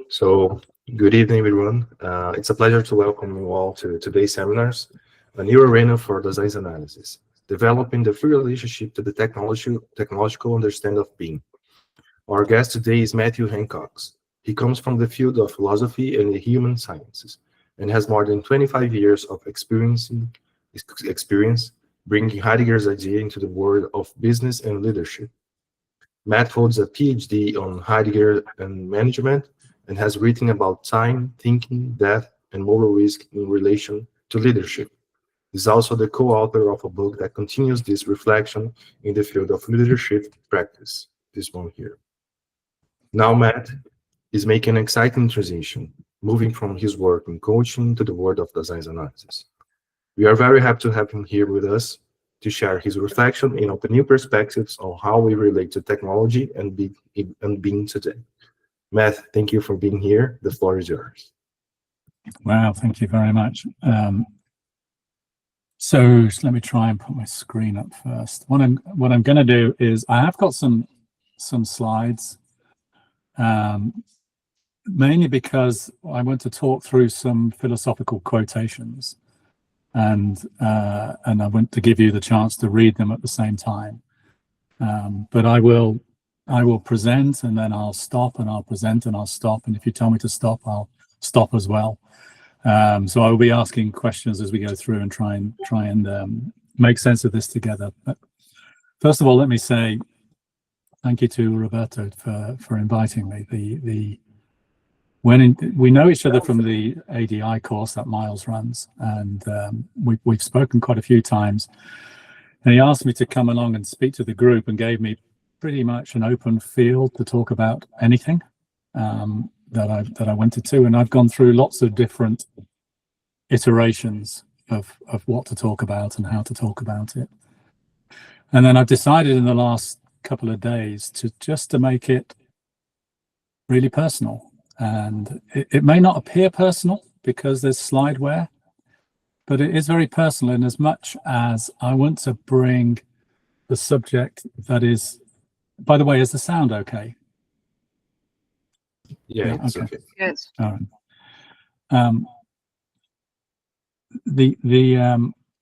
So, good evening, everyone. It's a pleasure to welcome you all to today's seminars, a new arena for Daseinsanalysis, developing the free relationship to the technological understanding of being. Our guest today is Matthew Hancocks. He comes from the field of philosophy and the human sciences, and has more than 25 years of experience bringing Heidegger's idea into the world of business and leadership. Matt holds a PhD on Heidegger and management, and has written about time, thinking, death, and moral risk in relation to leadership. He's also the co-author of a book that continues this reflection in the field of leadership practice, this one here. Now Matt is making an exciting transition, moving from his work in coaching to the world of Daseinsanalysis. We are very happy to have him here with us to share his reflection and open new perspectives on how we relate to technology and being today. Matt, thank you for being here. The floor is yours. Wow, thank you very much. So let me try and put my screen up first. What I'm going to do is I have got some slides, mainly because I want to talk through some philosophical quotations, and I want to give you the chance to read them at the same time. But I will present, and then I'll stop, and I'll present, and I'll stop. And if you tell me to stop, I'll stop as well. So I will be asking questions as we go through and try and make sense of this together. But first of all, let me say thank you to Roberto for inviting me. We know each other from the ADI course that Miles runs, and we've spoken quite a few times. And he asked me to come along and speak to the group, and gave me pretty much an open field to talk about anything that I wanted to, and I've gone through lots of different iterations of what to talk about and how to talk about it. And then I've decided in the last couple of days to make it really personal. And it may not appear personal because there's slideware, but it is very personal in as much as I want to bring the subject that is. By the way, is the sound okay? Yeah, it's okay. Yes. All right.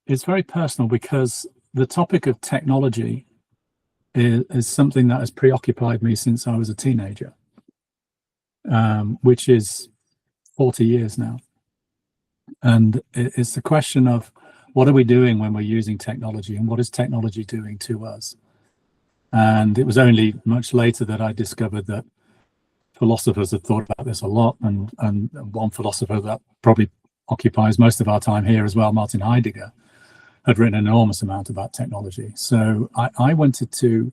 It's very personal because the topic of technology is something that has preoccupied me since I was a teenager, which is 40 years now. And it's the question of what are we doing when we're using technology, and what is technology doing to us? And it was only much later that I discovered that philosophers had thought about this a lot, and one philosopher that probably occupies most of our time here as well, Martin Heidegger, had written an enormous amount about technology. So I wanted to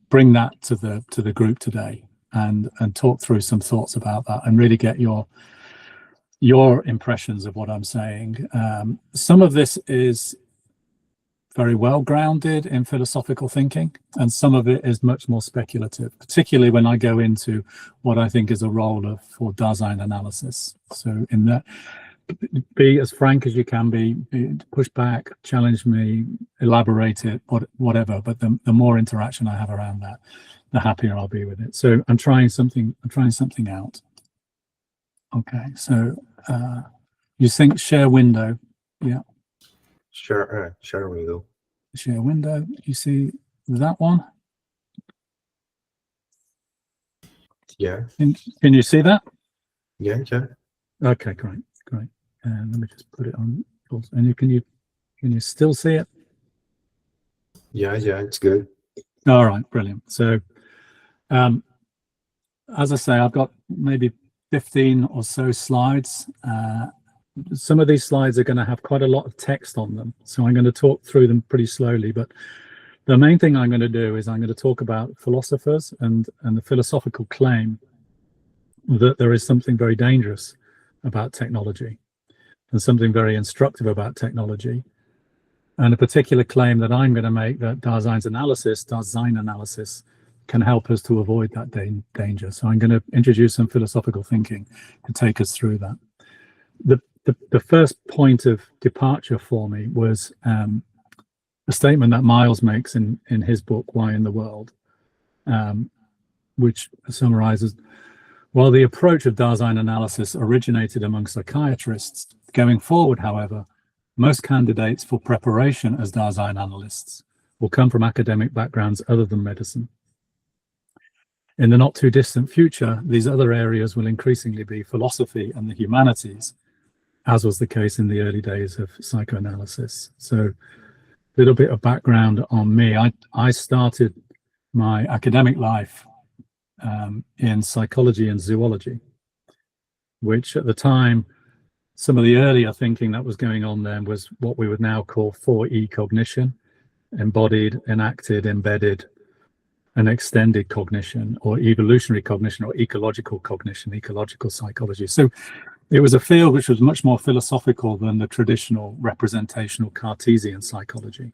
bring that to the group today and talk through some thoughts about that, and really get your impressions of what I'm saying. Some of this is very well grounded in philosophical thinking, and some of it is much more speculative, particularly when I go into what I think is a role for Daseinanalysis. So in that, be as frank as you can be, push back, challenge me, elaborate it, whatever. But the more interaction I have around that, the happier I'll be with it. So I'm trying something out. Okay, so you think share window? Yeah. Share window. Share window. You see that one? Yeah. Can you see that? Yeah. Okay, great. Let me just put it on. And can you still see it? Yeah, it's good. All right, brilliant. So, as I say, I've got maybe 15 or so slides. Some of these slides are going to have quite a lot of text on them, so I'm going to talk through them pretty slowly. But the main thing I'm going to do is I'm going to talk about philosophers and the philosophical claim that there is something very dangerous about technology and something very instructive about technology, and a particular claim that I'm going to make that Daseinanalysis can help us to avoid that danger. So I'm going to introduce some philosophical thinking to take us through that. The first point of departure for me was a statement that Miles makes in his book, Why in the World, which summarizes, while the approach of Dasein analysis originated among psychiatrists, going forward, however, most candidates for preparation as Dasein analysts will come from academic backgrounds other than medicine. In the not too distant future, these other areas will increasingly be philosophy and the humanities, as was the case in the early days of psychoanalysis. So a little bit of background on me. I started my academic life in psychology and zoology, which at the time, some of the earlier thinking that was going on then was what we would now call 4E cognition: embodied, enacted, embedded, and extended cognition, or evolutionary cognition, or ecological cognition, ecological psychology. So it was a field which was much more philosophical than the traditional representational Cartesian psychology,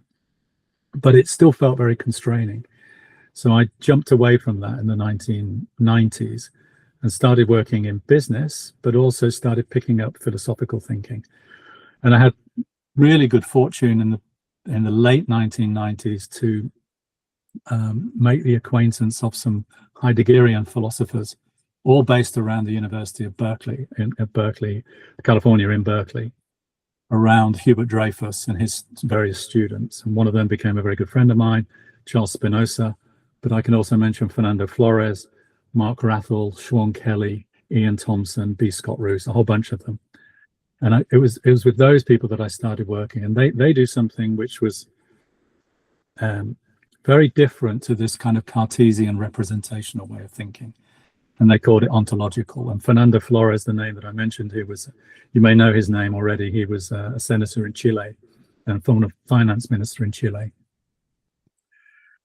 but it still felt very constraining. So I jumped away from that in the 1990s and started working in business, but also started picking up philosophical thinking. And I had really good fortune in the late 1990s to make the acquaintance of some Heideggerian philosophers, all based around the University of Berkeley, California in Berkeley, around Hubert Dreyfus and his various students. And one of them became a very good friend of mine, Charles Spinoza, but I can also mention Fernando Flores, Mark Rathel, Sean Kelly, Ian Thompson, B. Scott Roos, a whole bunch of them. And it was with those people that I started working, and they do something which was very different to this kind of Cartesian representational way of thinking. And they called it ontological. And Fernando Flores, the name that I mentioned, you may know his name already. He was a senator in Chile and former finance minister in Chile.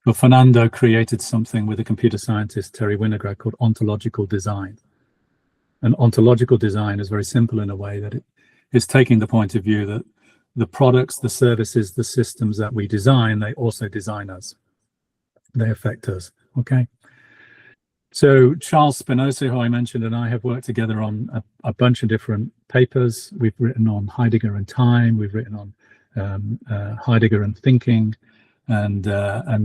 But Fernando created something with a computer scientist, Terry Winograd, called ontological design. And ontological design is very simple in a way that it is taking the point of view that the products, the services, the systems that we design, they also design us. They affect us, okay? So Charles Spinoza, who I mentioned, and I have worked together on a bunch of different papers. We've written on Heidegger and time. We've written on Heidegger and thinking. And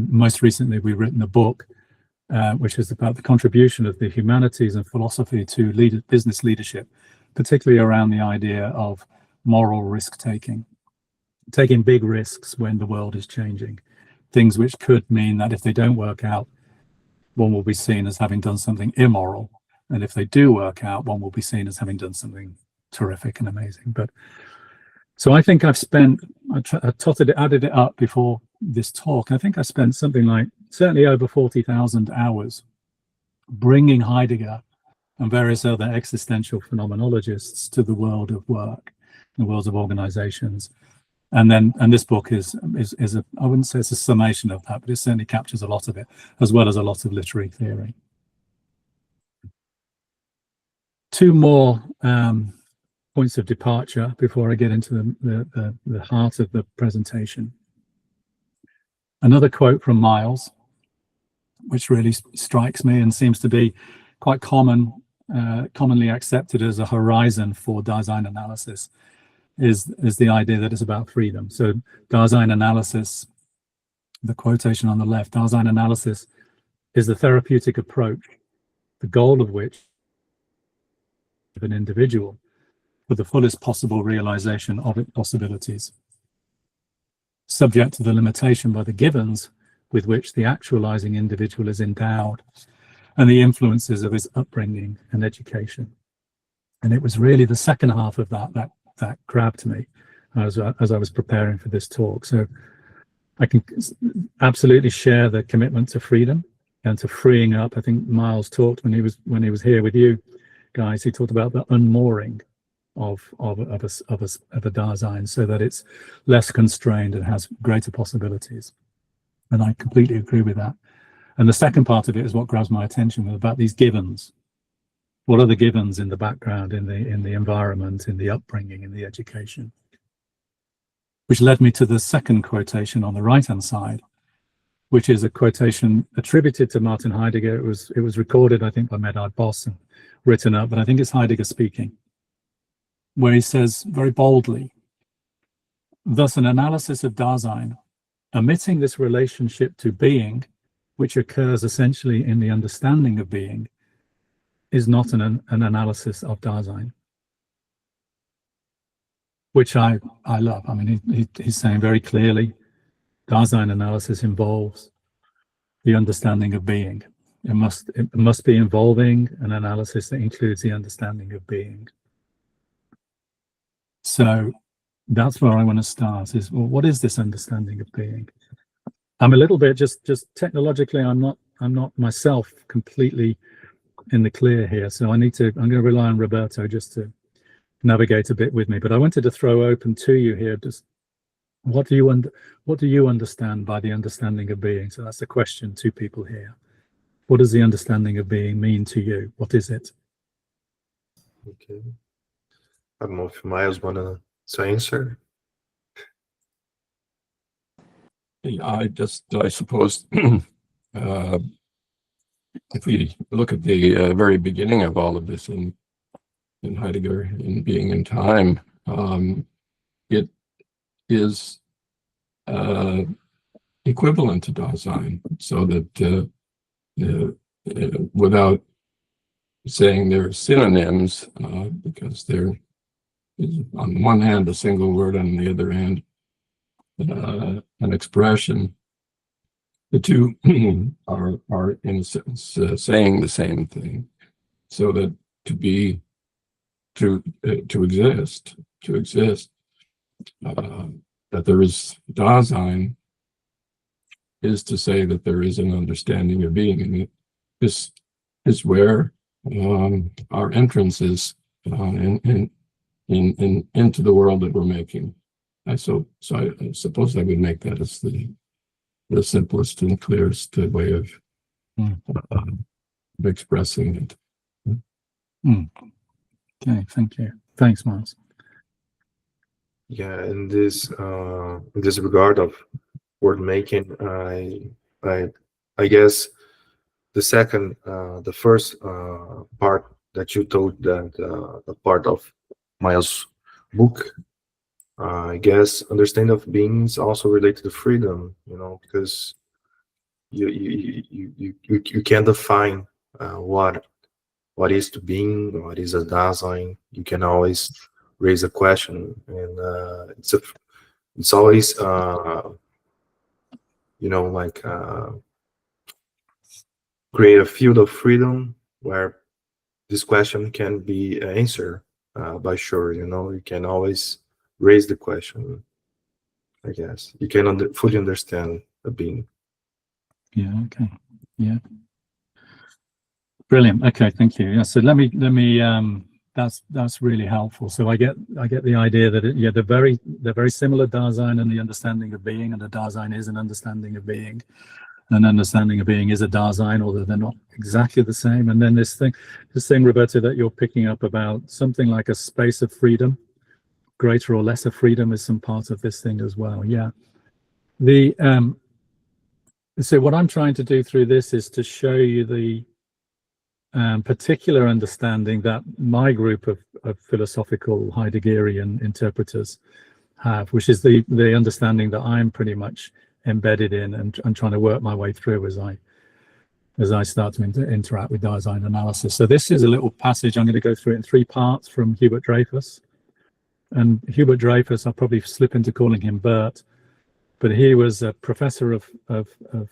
most recently, we've written a book, which is about the contribution of the humanities and philosophy to business leadership, particularly around the idea of moral risk-taking, taking big risks when the world is changing, things which could mean that if they don't work out, one will be seen as having done something immoral. And if they do work out, one will be seen as having done something terrific and amazing. But so I think I've spent, added it up before this talk. I think I spent something like certainly over 40,000 hours bringing Heidegger and various other existential phenomenologists to the world of work, the worlds of organizations. And this book is I wouldn't say it's a summation of that, but it certainly captures a lot of it, as well as a lot of literary theory. Two more points of departure before I get into the heart of the presentation. Another quote from Miles, which really strikes me and seems to be quite commonly accepted as a horizon for Dasein analysis, is the idea that it's about freedom. So Dasein analysis, the quotation on the left, Dasein analysis is the therapeutic approach, the goal of which of an individual for the fullest possible realization of its possibilities, subject to the limitation by the givens with which the actualizing individual is endowed and the influences of his upbringing and education. And it was really the second half of that grabbed me as I was preparing for this talk. So I can absolutely share the commitment to freedom and to freeing up. I think Miles talked when he was here with you guys. He talked about the unmooring of a Dasein, so that it's less constrained and has greater possibilities. And I completely agree with that. And the second part of it is what grabs my attention, about these givens. What are the givens in the background, in the environment, in the upbringing, in the education? Which led me to the second quotation on the right-hand side, which is a quotation attributed to Martin Heidegger. It was recorded, I think, by Medard Boss and written up, but I think it's Heidegger speaking, where he says very boldly, "Thus an analysis of Dasein, omitting this relationship to being, which occurs essentially in the understanding of being, is not an analysis of Dasein, which I love. I mean, he's saying very clearly, Dasein analysis involves the understanding of being. It must be involving an analysis that includes the understanding of being. So that's where I want to start, is, well, what is this understanding of being? I'm a little bit just technologically, I'm not myself completely in the clear here, so I'm going to rely on Roberto just to navigate a bit with me. But I wanted to throw open to you here, just what do you understand by the understanding of being? So that's the question to people here. What does the understanding of being mean to you? What is it? Okay. I don't know if Miles wanna answer. I suppose if we look at the very beginning of all of this in Heidegger, in Being and Time, it is equivalent to Dasein, so that without saying they're synonyms, because they're on the one hand a single word, on the other hand an expression. The two are in a sense saying the same thing, so that to exist, that there is Dasein, is to say that there is an understanding of being, and this is where our entrance is into the world that we're making. So I suppose I would make that as the simplest and clearest way of expressing it. Okay, thank you. Thanks, Miles. Yeah, in this regard of word making, I guess the first part that you told, that the part of Miles' book, I guess understanding of being is also related to freedom, because you can define what is to being, what is a Dasein. You can always raise a question, and it's always create a field of freedom where this question can be answered by sure. You can always raise the question. I guess you can fully understand the being. Yeah. Okay. Yeah. Brilliant. Okay. Thank you. Yeah. So let me. That's really helpful. So I get the idea that they're very similar, Dasein and the understanding of being, and a Dasein is an understanding of being. An understanding of being is a Dasein, although they're not exactly the same. And then this thing, Roberto, that you're picking up about something like a space of freedom, greater or lesser freedom, is some part of this thing as well. Yeah. So what I'm trying to do through this is to show you the particular understanding that my group of philosophical Heideggerian interpreters have, which is the understanding that I'm pretty much embedded in and trying to work my way through as I start to interact with Daseinanalysis. So this is a little passage. I'm going to go through it in 3 parts from Hubert Dreyfus. And Hubert Dreyfus, I'll probably slip into calling him Bert, but he was a professor of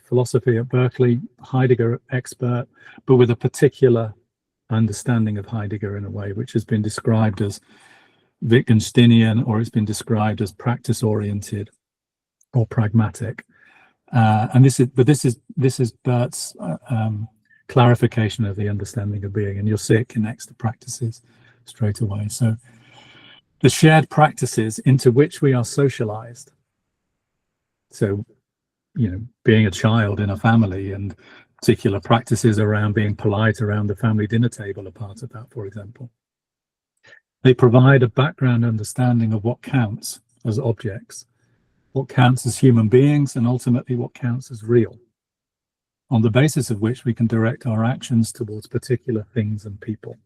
philosophy at Berkeley, Heidegger expert, but with a particular understanding of Heidegger in a way, which has been described as Wittgensteinian, or it's been described as practice-oriented or pragmatic. And this is Bert's clarification of the understanding of being, and you'll see it connects to practices straight away. So the shared practices into which we are socialized. So, being a child in a family and particular practices around being polite around the family dinner table are part of that, for example. They provide a background understanding of what counts as objects, what counts as human beings, and ultimately what counts as real, on the basis of which we can direct our actions towards particular things and people.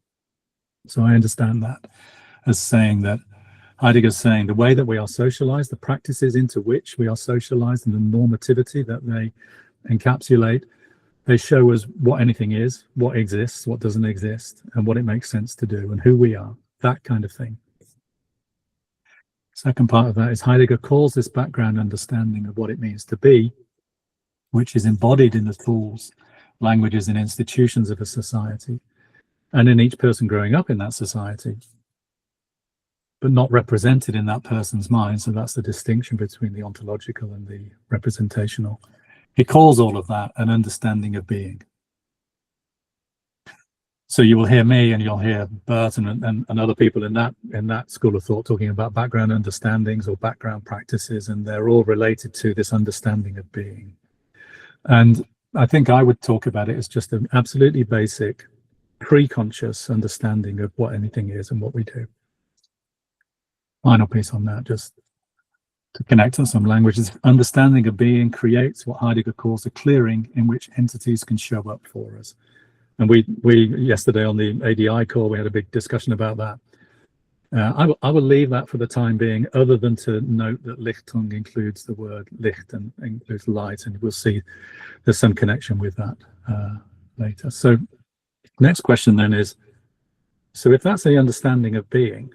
So I understand that as saying that Heidegger's saying the way that we are socialized, the practices into which we are socialized, and the normativity that they encapsulate They show us what anything is, what exists, what doesn't exist, and what it makes sense to do, and who we are, that kind of thing. Second part of that is Heidegger calls this background understanding of what it means to be, which is embodied in the tools, languages, and institutions of a society, and in each person growing up in that society, but not represented in that person's mind. So that's the distinction between the ontological and the representational. He calls all of that an understanding of being. So you will hear me and you'll hear Bert and other people in that school of thought talking about background understandings or background practices, and they're all related to this understanding of being. And I think I would talk about it as just an absolutely basic pre-conscious understanding of what anything is and what we do. Final piece on that, just to connect on some languages. Understanding of being creates what Heidegger calls a clearing in which entities can show up for us. And we yesterday on the ADI call, we had a big discussion about that. I will leave that for the time being, other than to note that Lichtung includes the word Licht and includes light, and we'll see there's some connection with that later. So next question then is, so if that's the understanding of being,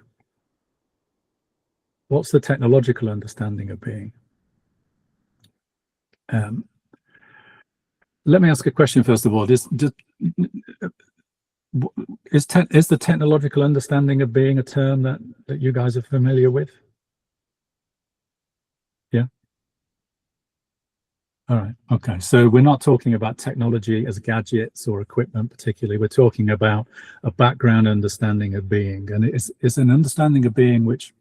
what's the technological understanding of being? Let me ask a question first of all. Is the technological understanding of being a term that you guys are familiar with? Yeah? All right, okay. So we're not talking about technology as gadgets or equipment particularly. We're talking about a background understanding of being. And it's an understanding of being which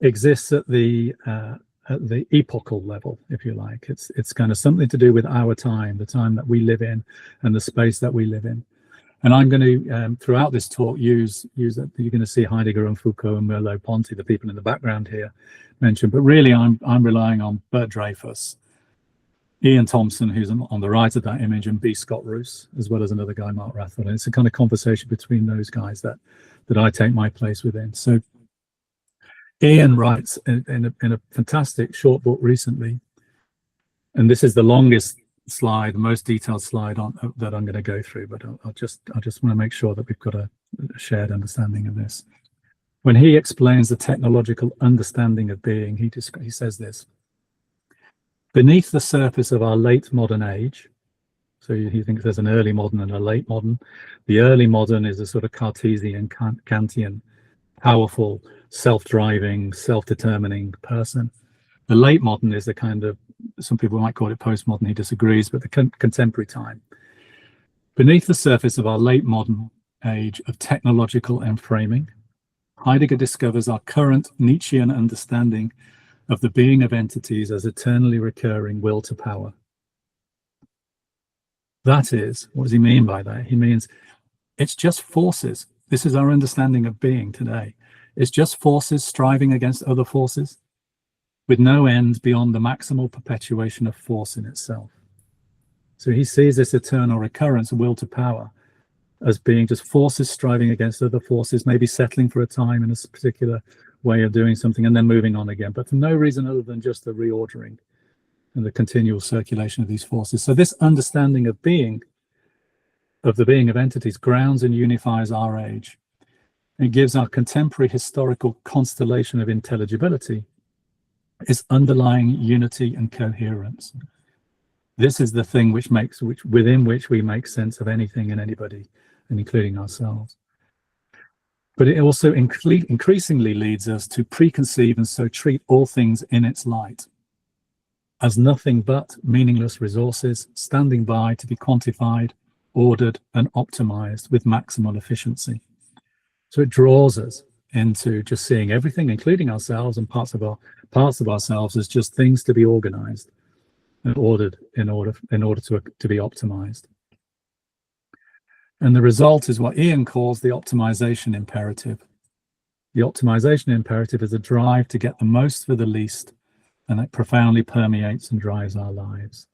exists at the epochal level, if you like. It's kind of something to do with our time, the time that we live in and the space that we live in. And I'm going to, throughout this talk, use that you're going to see Heidegger and Foucault and Merleau-Ponty, the people in the background here, mentioned. But really, I'm relying on Bert Dreyfus, Ian Thompson, who's on the right of that image, and B. Scott Roos, as well as another guy, Mark Rathbone. And it's a kind of conversation between those guys that I take my place within. So Ian writes in a fantastic short book recently, and this is the longest slide, the most detailed slide on that I'm going to go through, but I just want to make sure that we've got a shared understanding of this. When he explains the technological understanding of being, he says this: beneath the surface of our late modern age, so he thinks there's an early modern and a late modern. The early modern is a sort of Cartesian, Kantian, powerful, self-driving, self-determining person. The late modern is a kind of, some people might call it postmodern, he disagrees, but the contemporary time. Beneath the surface of our late modern age of technological enframing, Heidegger discovers our current Nietzschean understanding of the being of entities as eternally recurring will to power. That is, what does he mean by that? He means it's just forces. This is our understanding of being today. It's just forces striving against other forces, with no end beyond the maximal perpetuation of force in itself. So he sees this eternal recurrence, will to power, as being just forces striving against other forces, maybe settling for a time in a particular way of doing something and then moving on again, but for no reason other than just the reordering and the continual circulation of these forces. So this understanding of being, of the being of entities, grounds and unifies our age. It gives our contemporary historical constellation of intelligibility its underlying unity and coherence. This is the thing within which we make sense of anything and anybody, and including ourselves. But it also increasingly leads us to preconceive and so treat all things in its light as nothing but meaningless resources standing by to be quantified, ordered, and optimized with maximal efficiency. So it draws us into just seeing everything, including ourselves and parts of ourselves, as just things to be organized and ordered in order to be optimized. And the result is what Ian calls the optimization imperative. The optimization imperative is a drive to get the most for the least, and that profoundly permeates and drives our lives.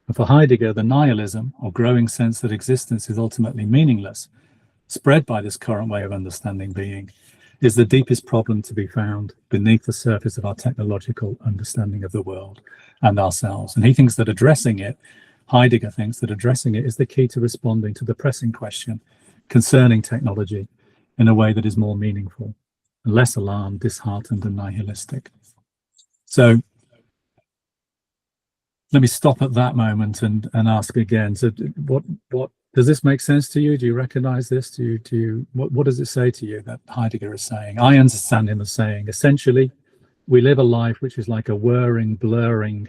And for Heidegger, the nihilism, or growing sense that existence is ultimately meaningless, spread by this current way of understanding being, is the deepest problem to be found beneath the surface of our technological understanding of the world and ourselves. And he thinks that addressing it Heidegger thinks that addressing it is the key to responding to the pressing question concerning technology in a way that is more meaningful, less alarmed, disheartened, and nihilistic. So let me stop at that moment and ask again. So what does this make sense to you? Do you recognize this? What does it say to you that Heidegger is saying? I understand him as saying, essentially, we live a life which is like a whirring, blurring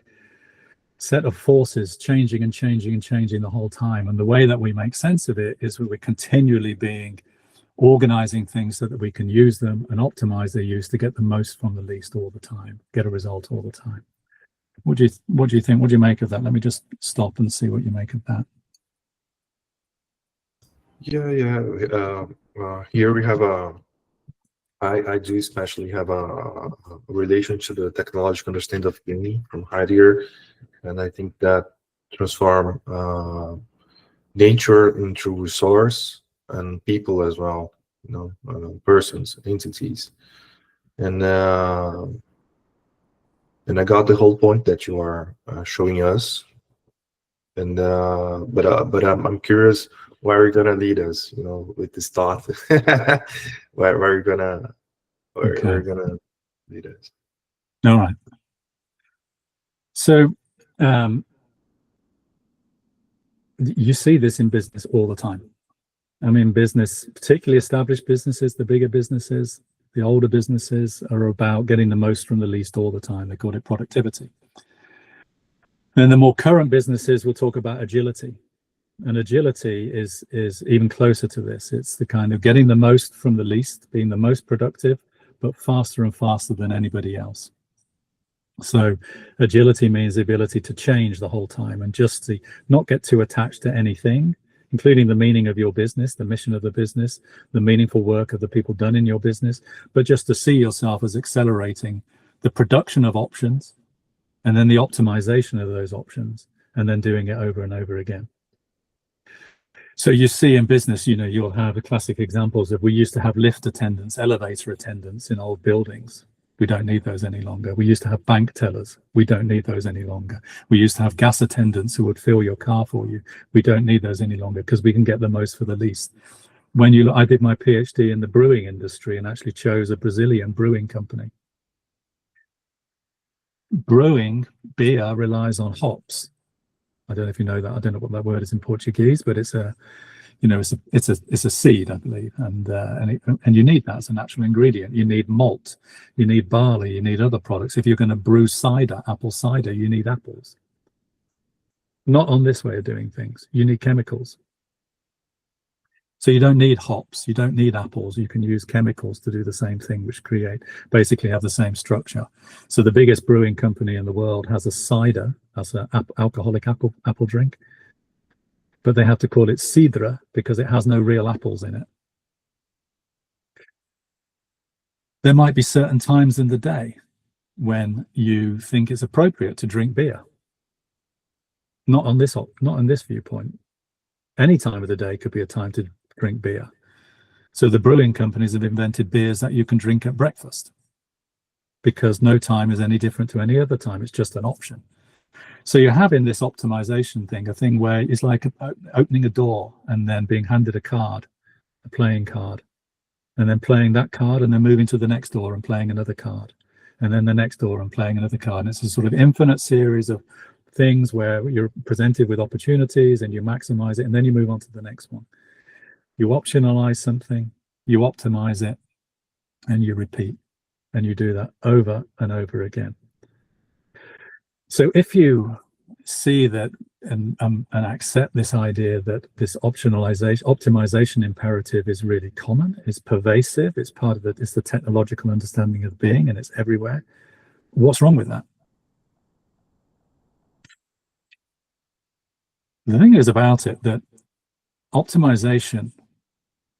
set of forces changing and changing and changing the whole time. And the way that we make sense of it is we're continually organizing things so that we can use them and optimize their use to get the most from the least all the time, get a result all the time. What do you think? What do you make of that? Let me just stop and see what you make of that. Here we have I do especially have a relation to the technological understanding of being from Heidegger, and I think that transform nature into resource and people as well, persons, entities, and I got the whole point that you are showing us, and but I'm curious where you're gonna lead us, with this thought. where you're gonna lead us. All right. So you see this in business all the time. I mean, business, particularly established businesses, the bigger businesses, the older businesses, are about getting the most from the least all the time. They call it productivity. And the more current businesses will talk about agility. And agility is even closer to this. It's the kind of getting the most from the least, being the most productive, but faster and faster than anybody else. So agility means the ability to change the whole time and just to not get too attached to anything, including the meaning of your business, the mission of the business, the meaningful work of the people done in your business, but just to see yourself as accelerating the production of options and then the optimization of those options and then doing it over and over again. So you see in business, you'll have the classic examples of we used to have lift attendants, elevator attendants in old buildings. We don't need those any longer. We used to have bank tellers. We don't need those any longer. We used to have gas attendants who would fill your car for you. We don't need those any longer because we can get the most for the least. I did my PhD in the brewing industry and actually chose a Brazilian brewing company. Brewing beer relies on hops. I don't know if you know that. I don't know what that word is in Portuguese, but it's a seed, I believe, and you need that as a natural ingredient. You need malt, you need barley, you need other products. If you're going to brew cider, apple cider, you need apples. Not on this way of doing things. You need chemicals. So you don't need hops, you don't need apples. You can use chemicals to do the same thing, which basically have the same structure. So the biggest brewing company in the world has a cider, as an alcoholic apple drink, but they have to call it cidra because it has no real apples in it. There might be certain times in the day when you think it's appropriate to drink beer. Not on this viewpoint. Any time of the day could be a time to drink beer. So the brewing companies have invented beers that you can drink at breakfast because no time is any different to any other time. It's just an option. So you're having this optimization thing, a thing where it's like opening a door and then being handed a card, a playing card, and then playing that card and then moving to the next door and playing another card, and then the next door and playing another card. And it's a sort of infinite series of things where you're presented with opportunities and you maximize it, and then you move on to the next one. You optionalize something, you optimize it, and you repeat, and you do that over and over again. So if you see that and accept this idea that this optimization imperative is really common, it's pervasive, it's part of it's the technological understanding of being, and it's everywhere, what's wrong with that? The thing is about it that optimization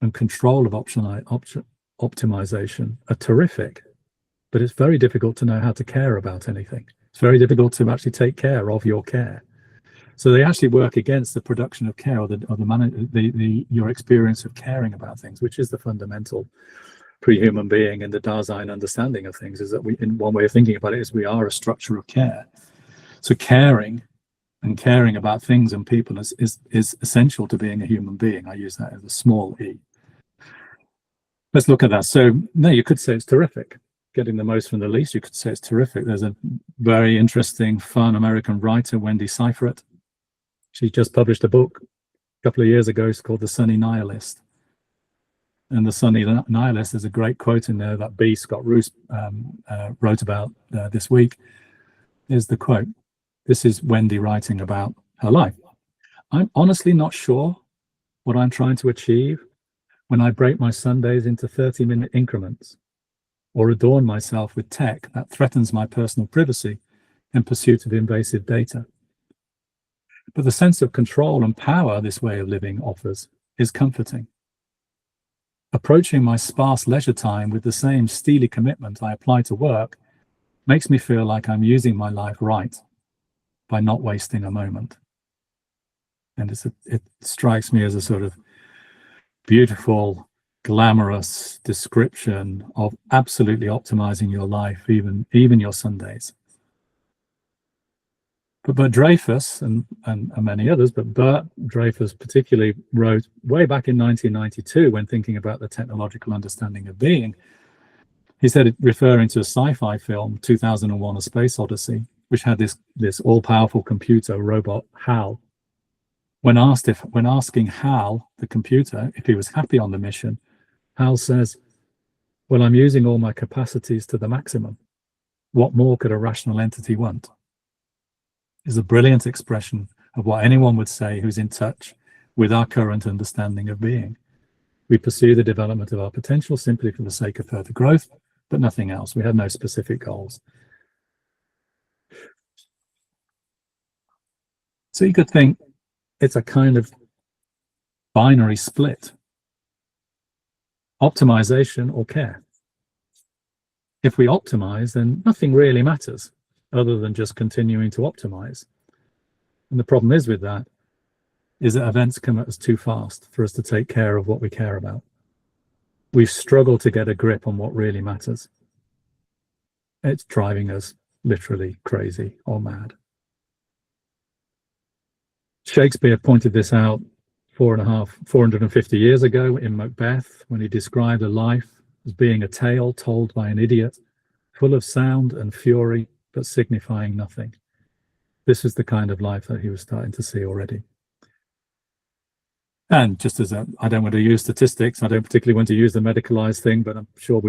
and control of optimization are terrific, but it's very difficult to know how to care about anything. It's very difficult to actually take care of your care. So they actually work against the production of care or your experience of caring about things, which is the fundamental pre-human being and the Dasein understanding of things, is that in one way of thinking about it is we are a structure of care. So caring and caring about things and people is essential to being a human being. I use that as a small e. Let's look at that. So no, you could say it's terrific. Getting the most from the least, you could say it's terrific. There's a very interesting, fun American writer, Wendy Seifert. She just published a book a couple of years ago. It's called The Sunny Nihilist. And The Sunny Nihilist, there's a great quote in there that B. Scott Roos wrote about this week, is the quote. This is Wendy writing about her life. I'm honestly not sure what I'm trying to achieve when I break my Sundays into 30-minute increments or adorn myself with tech that threatens my personal privacy in pursuit of invasive data. But the sense of control and power this way of living offers is comforting. Approaching my sparse leisure time with the same steely commitment I apply to work makes me feel like I'm using my life right by not wasting a moment. And it strikes me as a sort of beautiful, glamorous description of absolutely optimizing your life, even your Sundays. But Dreyfus and many others, but Bert Dreyfus particularly wrote way back in 1992 when thinking about the technological understanding of being. He said, referring to a sci-fi film, 2001: A Space Odyssey, which had this all-powerful computer robot, Hal. When asking Hal, the computer, if he was happy on the mission, Hal says, well, I'm using all my capacities to the maximum. What more could a rational entity want? Is a brilliant expression of what anyone would say who's in touch with our current understanding of being. We pursue the development of our potential simply for the sake of further growth, but nothing else. We have no specific goals. So you could think it's a kind of binary split. Optimization or care. If we optimize, then nothing really matters other than just continuing to optimize. And the problem is with that is that events come at us too fast for us to take care of what we care about. We've struggled to get a grip on what really matters. It's driving us literally crazy or mad. Shakespeare pointed this out 450 years ago in Macbeth, when he described a life as being a tale told by an idiot, full of sound and fury, but signifying nothing. This is the kind of life that he was starting to see already. And just as I don't want to use statistics, I don't particularly want to use the medicalized thing, but I'm sure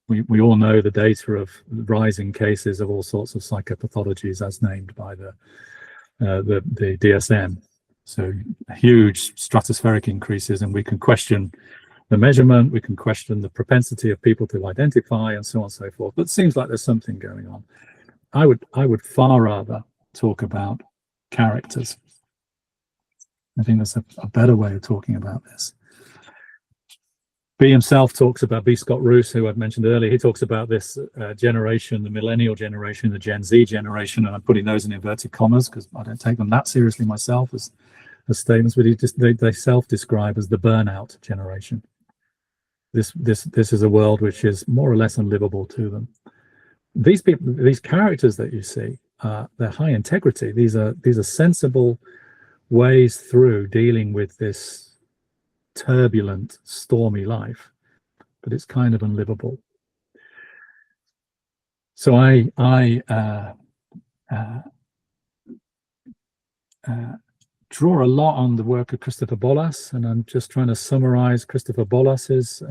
we all know the data of rising cases of all sorts of psychopathologies as named by the DSM. So huge stratospheric increases, and we can question the measurement, we can question the propensity of people to identify, and so on and so forth. But it seems like there's something going on. I would far rather talk about characters. I think that's a better way of talking about this. B himself talks about, B. Scott Roos, who I've mentioned earlier, he talks about this generation, the millennial generation, the Gen Z generation, and I'm putting those in inverted commas because I don't take them that seriously myself as statements, but they self-describe as the burnout generation. This is a world which is more or less unlivable to them. These people, these characters that you see, they're high integrity. These are sensible ways through dealing with this turbulent, stormy life, but it's kind of unlivable. So I draw a lot on the work of Christopher Bollas, and I'm just trying to summarize Christopher Bollas's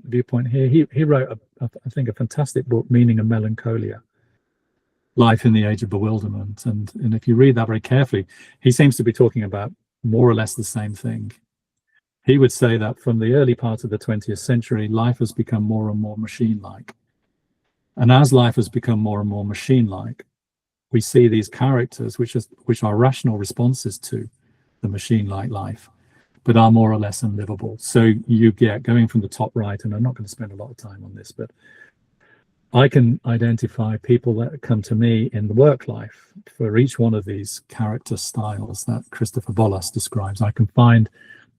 viewpoint here. He wrote, I think, a fantastic book, Meaning of Melancholia, Life in the Age of Bewilderment. And if you read that very carefully, he seems to be talking about more or less the same thing. He would say that from the early part of the 20th century, life has become more and more machine-like. And as life has become more and more machine-like, we see these characters which are rational responses to the machine-like life, but are more or less unlivable. So you get, going from the top right, and I'm not going to spend a lot of time on this, but I can identify people that come to me in the work life for each one of these character styles that Christopher Bollas describes. I can find,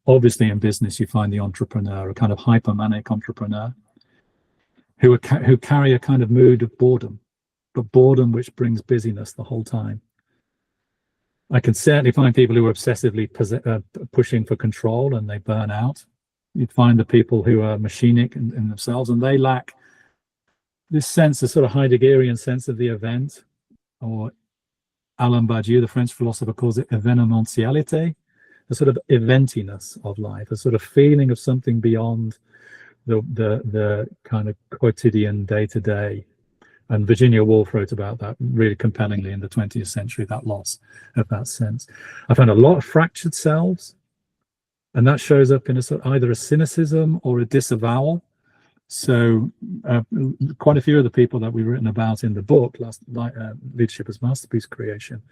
obviously in business, you find the entrepreneur, a kind of hypomanic entrepreneur, who carry a kind of mood of boredom, but boredom which brings busyness the whole time. I can certainly find people who are obsessively pushing for control and they burn out. You'd find the people who are machinic in themselves, and they lack this sense, a sort of Heideggerian sense of the event, or Alain Badiou, the French philosopher, calls it événementialité, a sort of eventiness of life, a sort of feeling of something beyond the kind of quotidian day-to-day. And Virginia Woolf wrote about that really compellingly in the 20th century, that loss of that sense. I found a lot of fractured selves, and that shows up in a sort of either a cynicism or a disavowal. So quite a few of the people that we've written about in the book, Leadership as Masterpiece Creation,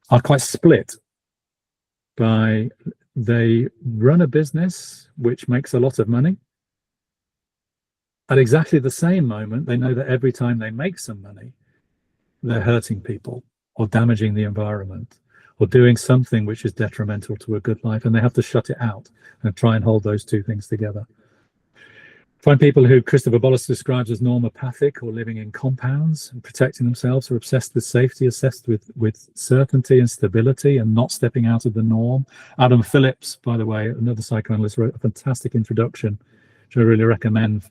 are quite split by, they run a business which makes a lot of money. At exactly the same moment, they know that every time they make some money, they're hurting people or damaging the environment or doing something which is detrimental to a good life, and they have to shut it out and try and hold those two things together. Find people who Christopher Bollas describes as normopathic, or living in compounds and protecting themselves, or obsessed with safety, obsessed with certainty and stability and not stepping out of the norm. Adam Phillips, by the way, another psychoanalyst, wrote a fantastic introduction, which I really recommend,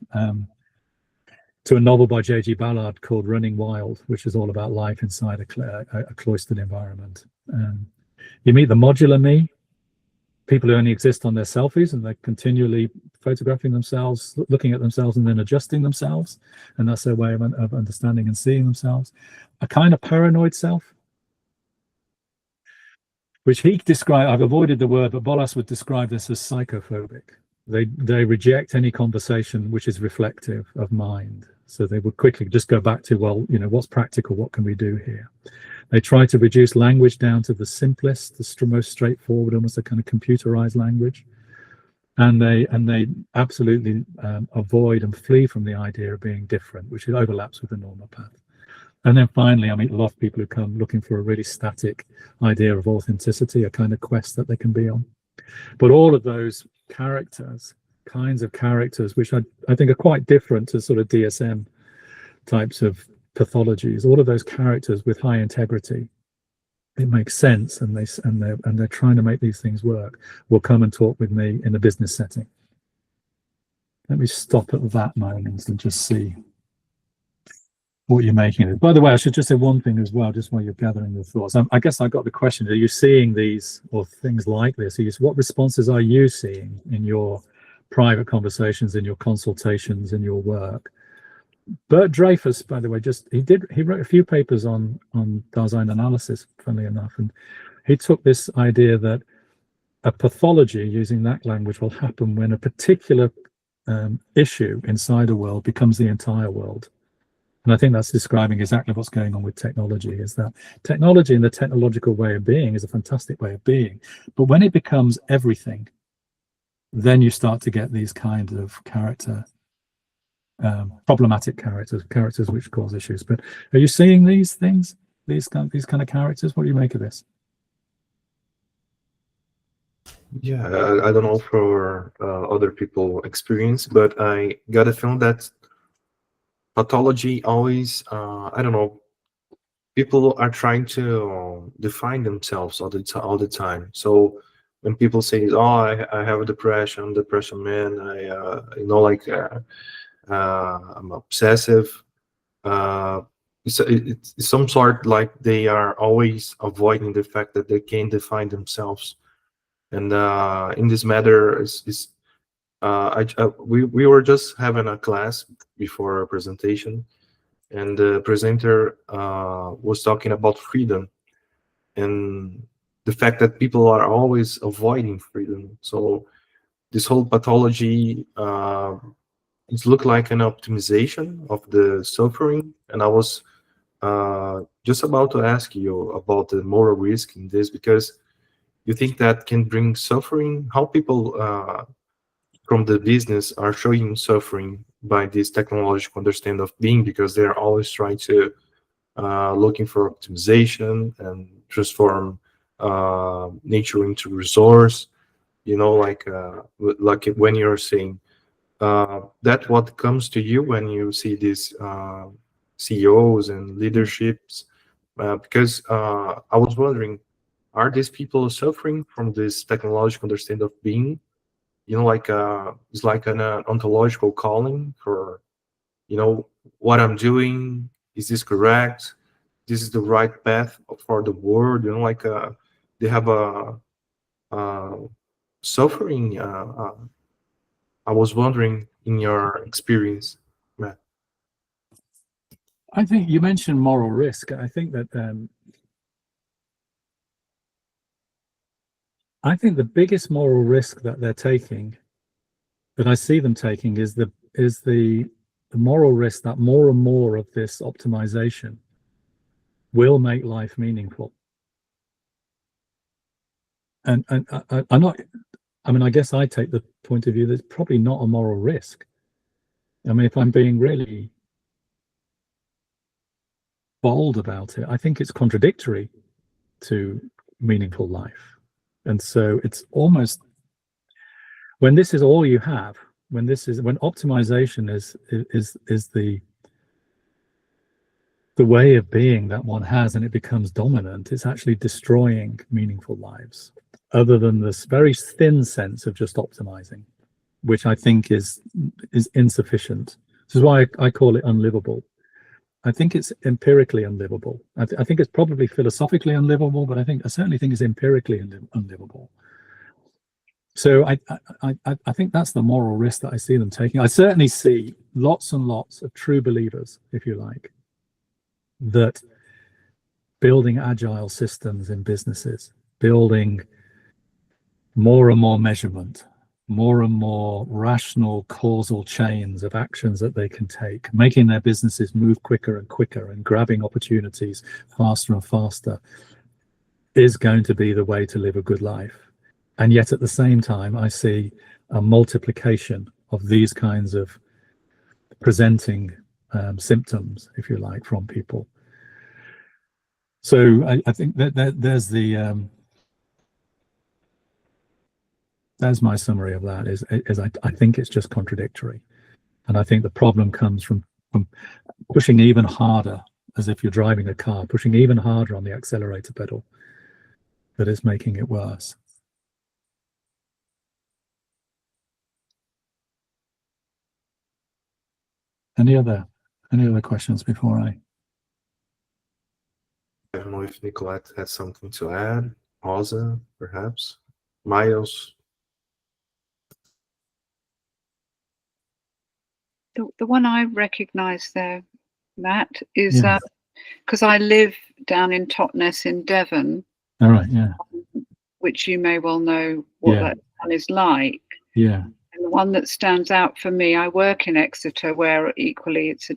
to a novel by J.G. Ballard called Running Wild, which is all about life inside a cloistered environment. You meet the modular me, people who only exist on their selfies, and they're continually photographing themselves, looking at themselves, and then adjusting themselves. And that's their way of understanding and seeing themselves. A kind of paranoid self, which he described, I've avoided the word, but Bollas would describe this as psychophobic. They reject any conversation which is reflective of mind. So they would quickly just go back to, well, you know, what's practical? What can we do here? They try to reduce language down to the simplest, the most straightforward, almost a kind of computerized language. And they absolutely avoid and flee from the idea of being different, which overlaps with the normal path. And then finally, I meet a lot of people who come looking for a really static idea of authenticity, a kind of quest that they can be on. But all of those kinds of characters, which I think are quite different to sort of DSM types of pathologies, all of those characters with high integrity, it makes sense, and they're trying to make these things work, will come and talk with me in a business setting. Let me stop at that moment and just see what you're making of it. By the way, I should just say one thing as well, just while you're gathering your thoughts. I guess I got the question, are you seeing these or things like this? What responses are you seeing in your private conversations, in your consultations, in your work? Bert Dreyfus, by the way, he wrote a few papers on Daseinanalysis, funnily enough, and he took this idea that a pathology, using that language, will happen when a particular issue inside a world becomes the entire world. And I think that's describing exactly what's going on with technology, is that technology and the technological way of being is a fantastic way of being. But when it becomes everything, then you start to get these kinds of problematic characters which cause issues. But are you seeing these things, these kind of characters? What do you make of this? Yeah, I don't know for other people experience, but I got a feeling that pathology always, I don't know, people are trying to define themselves all the time. So when people say, "Oh, I have a depression, I'm a depression man," I'm obsessive. It's some sort like they are always avoiding the fact that they can't define themselves. And in this matter, we were just having a class before a presentation, and the presenter was talking about freedom and the fact that people are always avoiding freedom. So this whole pathology, it looked like an optimization of the suffering. And I was just about to ask you about the moral risk in this, because you think that can bring suffering. How people from the business are showing suffering by this technological understanding of being, because they're always trying to looking for optimization and transform nature into resource. You know, like when you're saying that what comes to you when you see these CEOs and leaderships, because I was wondering, are these people suffering from this technological understanding of being? You know, like it's like an ontological calling for, you know, what I'm doing, is this correct? This is the right path for the world. You know, like they have a suffering. I was wondering, in your experience, Matt. I think you mentioned moral risk. I think that I think the biggest moral risk that they're taking, that I see them taking, is the moral risk that more and more of this optimization will make life meaningful. And I'm not. I mean, I guess I take the point of view that it's probably not a moral risk. I mean, if I'm being really bold about it, I think it's contradictory to meaningful life. And so it's almost, when this is all you have, when optimization is the way of being that one has, and it becomes dominant, it's actually destroying meaningful lives, other than this very thin sense of just optimizing, which I think is insufficient. This is why I call it unlivable. I think it's empirically unlivable. I think it's probably philosophically unlivable, but I certainly think it's empirically unlivable. So I think that's the moral risk that I see them taking. I certainly see lots and lots of true believers, if you like, that building agile systems in businesses, building more and more measurement, more and more rational causal chains of actions that they can take, making their businesses move quicker and quicker and grabbing opportunities faster and faster, is going to be the way to live a good life. And yet at the same time, I see a multiplication of these kinds of presenting symptoms, if you like, from people. So I think that there's my summary of that. Is I think it's just contradictory, and I think the problem comes from pushing even harder, as if you're driving a car, pushing even harder on the accelerator pedal, that is making it worse. Any other questions before I don't know if Nicolette has something to add. Rosa, perhaps. Miles. The one I recognise there, Matt, is because I live down in Totnes in Devon. All right, yeah. Which you may well know what that town is like. Yeah. And the one that stands out for me, I work in Exeter, where equally it's a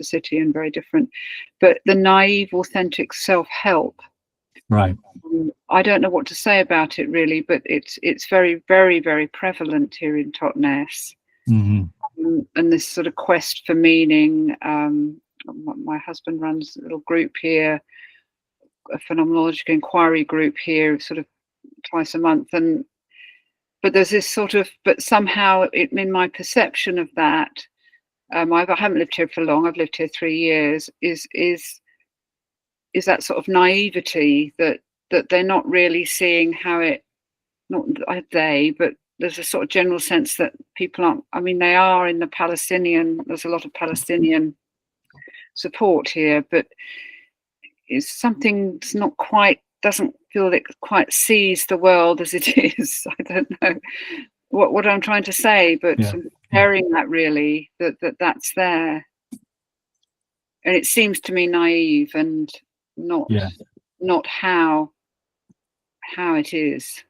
city and very different. But the naive, authentic self-help. Right. I don't know what to say about it really, but it's very, very, very prevalent here in Totnes. Mm-hmm. And this sort of quest for meaning. My husband runs a little group here, a phenomenological inquiry group here, sort of twice a month, but there's this sort of, but somehow in my perception of that, I haven't lived here for long, I've lived here 3 years, is that sort of naivety that they're not really seeing how it, not they, but there's a sort of general sense that people aren't, I mean, they are in the Palestinian, there's a lot of Palestinian support here, but it's something that's not quite, doesn't feel that it quite sees the world as it is. I don't know what I'm trying to say, but comparing that really, that's there. And it seems to me naive and not how it is.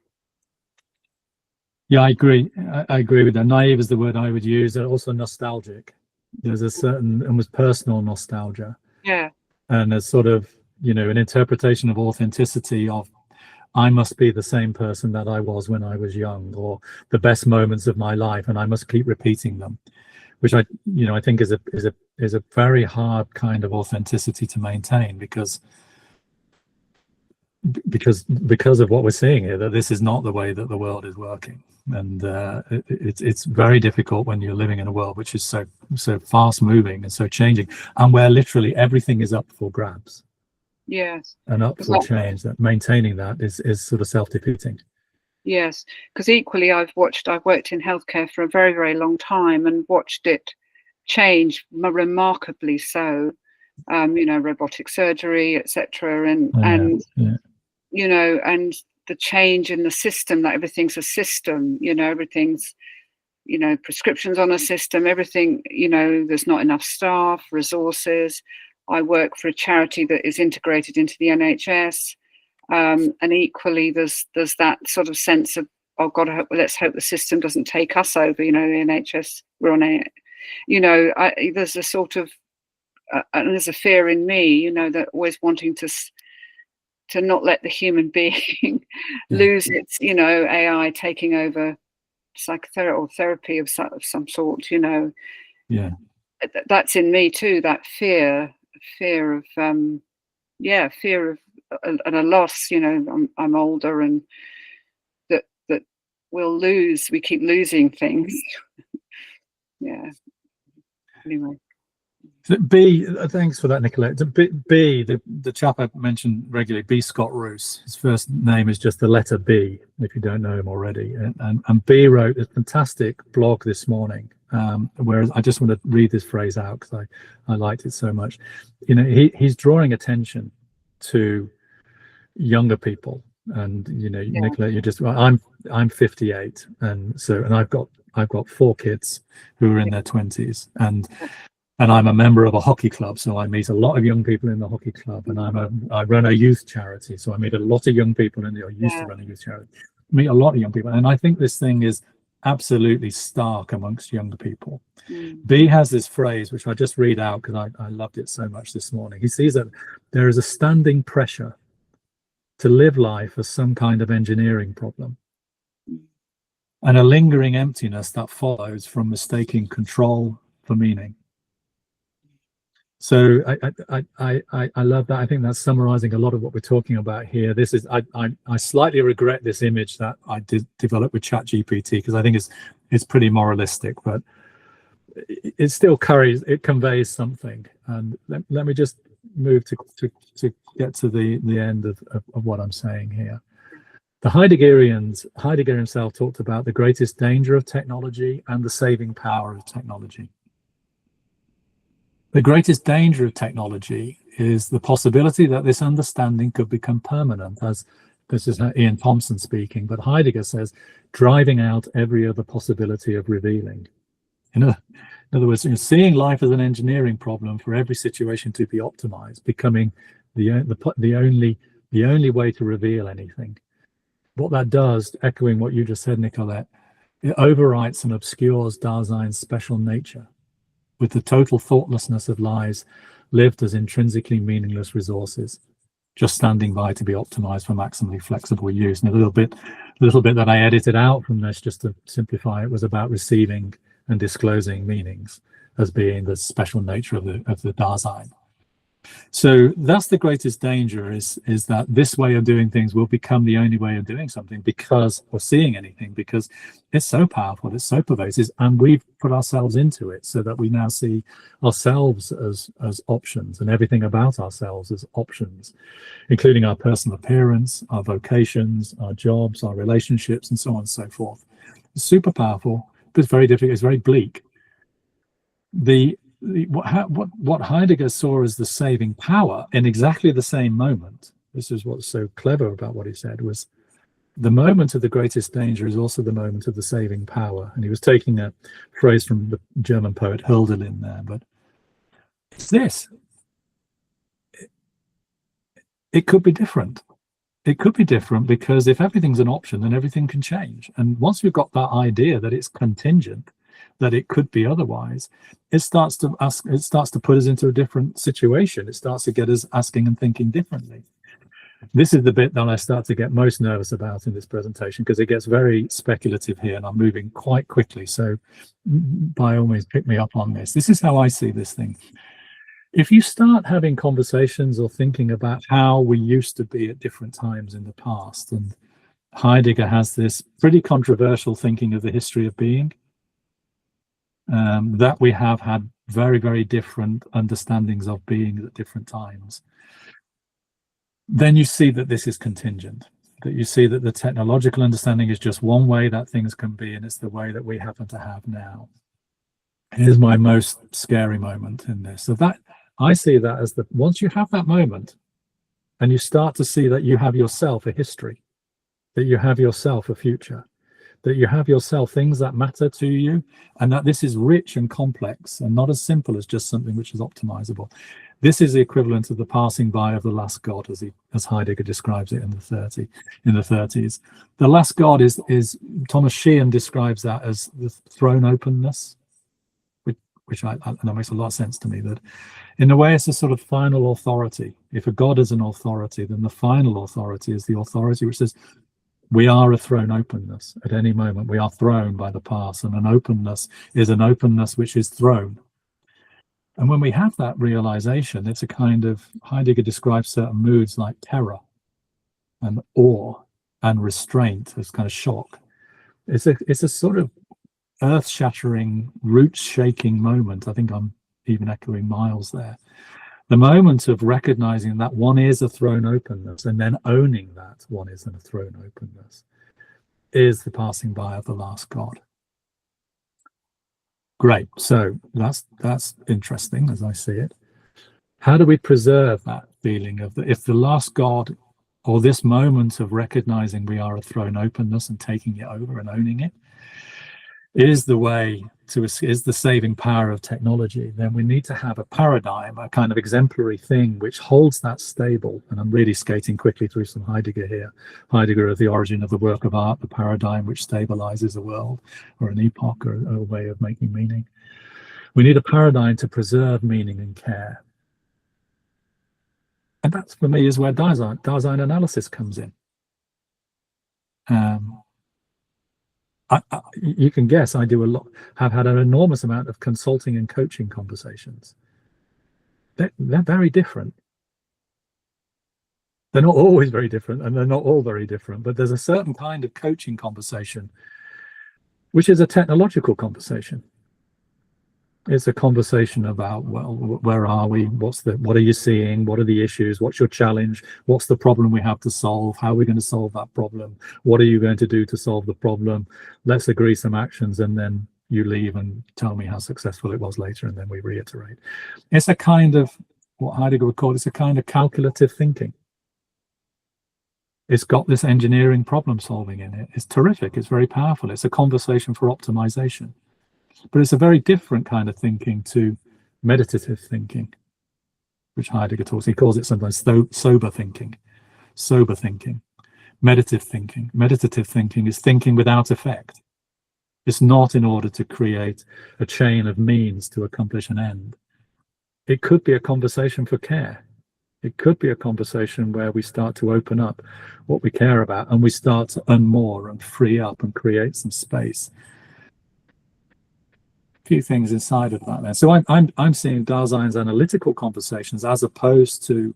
Yeah, I agree. I agree with that. Naive is the word I would use. And also nostalgic. There's a certain almost personal nostalgia. Yeah. And a sort of, an interpretation of authenticity of, I must be the same person that I was when I was young, or the best moments of my life, and I must keep repeating them, which I think is a very hard kind of authenticity to maintain, because of what we're seeing here, that this is not the way that the world is working, and it's very difficult when you're living in a world which is so fast moving and so changing, and where literally everything is up for grabs. Yes. and up for change, that maintaining that is sort of self-defeating. Yes, because equally I've worked in healthcare for a very, very long time and watched it change remarkably so. Robotic surgery, etc., and the change in the system, that everything's a system, everything's, prescriptions on a system, everything, there's not enough staff, resources. I work for a charity that is integrated into the NHS. And equally, there's that sort of sense of, oh God, let's hope the system doesn't take us over. The NHS, we're on it. There's a sort of, and there's a fear in me, that always wanting to not let the human being lose its, AI taking over psychotherapy or therapy of some sort. Yeah, that's in me too. That fear of, fear of. And a loss, I'm older, and that we keep losing things. Yeah. Anyway. B, thanks for that, Nicolette. B, the chap I mentioned regularly, B. Scott Roos. His first name is just the letter B, if you don't know him already. And B wrote a fantastic blog this morning, where I just want to read this phrase out because I liked it so much. He's drawing attention to younger people, and Nicolette, you just, I'm 58, and I've got 4 kids who are in their 20s, and I'm a member of a hockey club, so I meet a lot of young people in the hockey club, and I run a youth charity, so I meet a lot of young people I used to run a youth charity. I meet a lot of young people, and I think this thing is absolutely stark amongst younger people. B has this phrase which I just read out because I loved it so much this morning. He sees that there is a standing pressure to live life as some kind of engineering problem, and a lingering emptiness that follows from mistaking control for meaning. So I love that. I think that's summarizing a lot of what we're talking about here. This is I slightly regret this image that I did develop with ChatGPT, because I think it's pretty moralistic, but it still conveys something. And let me just move to get to the end of what I'm saying here. The Heidegger himself talked about the greatest danger of technology and the saving power of technology. The greatest danger of technology is the possibility that this understanding could become permanent, as this is Ian Thompson speaking, but Heidegger says, driving out every other possibility of revealing. In other words, seeing life as an engineering problem for every situation to be optimized, becoming the only way to reveal anything. What that does, echoing what you just said, Nicolette, it overwrites and obscures Dasein's special nature with the total thoughtlessness of lives lived as intrinsically meaningless resources, just standing by to be optimized for maximally flexible use. And a little bit that I edited out from this, just to simplify it, was about receiving and disclosing meanings as being the special nature of the Dasein. So that's the greatest danger, is that this way of doing things will become the only way of doing something, because, or seeing anything, because it's so powerful, it's so pervasive, and we've put ourselves into it so that we now see ourselves as options, and everything about ourselves as options, including our personal appearance, our vocations, our jobs, our relationships, and so on and so forth. It's super powerful, but it's very difficult, it's very bleak. What Heidegger saw as the saving power in exactly the same moment, this is what's so clever about what he said, was the moment of the greatest danger is also the moment of the saving power. And he was taking a phrase from the German poet Hölderlin there, but it's this. It could be different. It could be different because if everything's an option, then everything can change. And once we've got that idea that it's contingent, that it could be otherwise, it starts to put us into a different situation. It starts to get us asking and thinking differently. This is the bit that I start to get most nervous about in this presentation, because it gets very speculative here, and I'm moving quite quickly. So by all means, pick me up on this. This is how I see this thing. If you start having conversations or thinking about how we used to be at different times in the past, and Heidegger has this pretty controversial thinking of the history of being, that we have had very, very different understandings of being at different times. then you see that this is contingent, that you see that the technological understanding is just one way that things can be, and it's the way that we happen to have now. Here's my most scary moment in this. So that I see that as once you have that moment and you start to see that you have yourself a history, that you have yourself a future, that you have yourself things that matter to you, and that this is rich and complex and not as simple as just something which is optimizable. This is the equivalent of the passing by of the last God, as Heidegger describes it in the 30s. The last God is Thomas Sheehan describes that as the throne openness, which that makes a lot of sense to me, that in a way it's a sort of final authority. If a God is an authority, then the final authority is the authority which says, we are a thrown openness. At any moment, we are thrown by the past, and an openness is an openness which is thrown. And when we have that realization, it's a kind of, Heidegger describes certain moods like terror and awe and restraint as kind of shock. It's a sort of earth-shattering, root-shaking moment. I think I'm even echoing Miles there. The moment of recognizing that one is a thrown openness and then owning that one is a thrown openness is the passing by of the last God. Great. So that's interesting as I see it. How do we preserve that feeling of if the last God, or this moment of recognizing we are a thrown openness and taking it over and owning it, is the saving power of technology, then we need to have a paradigm, a kind of exemplary thing which holds that stable. And I'm really skating quickly through some Heidegger here. Heidegger of the origin of the work of art, the paradigm which stabilizes a world or an epoch or a way of making meaning. We need a paradigm to preserve meaning and care. And that's, for me, is where Daseinanalysis comes in. You can guess I do a lot, have had an enormous amount of consulting and coaching conversations. They're very different. They're not always very different, and they're not all very different, but there's a certain kind of coaching conversation, which is a technological conversation. It's a conversation about, well, where are we? What are you seeing? What are the issues? What's your challenge? What's the problem we have to solve? How are we going to solve that problem? What are you going to do to solve the problem? Let's agree some actions, and then you leave and tell me how successful it was later, and then we reiterate. It's a kind of, what Heidegger would call, it's a kind of calculative thinking. It's got this engineering problem solving in it. It's terrific. It's very powerful. It's a conversation for optimization. But it's a very different kind of thinking to meditative thinking, which Heidegger talks. He calls it sometimes sober thinking. Sober thinking. Meditative thinking. Meditative thinking is thinking without effect. It's not in order to create a chain of means to accomplish an end. It could be a conversation for care. It could be a conversation where we start to open up what we care about, and we start to unmoor and free up and create some space. Few things inside of that there. So I'm seeing Dasein's analytical conversations as opposed to,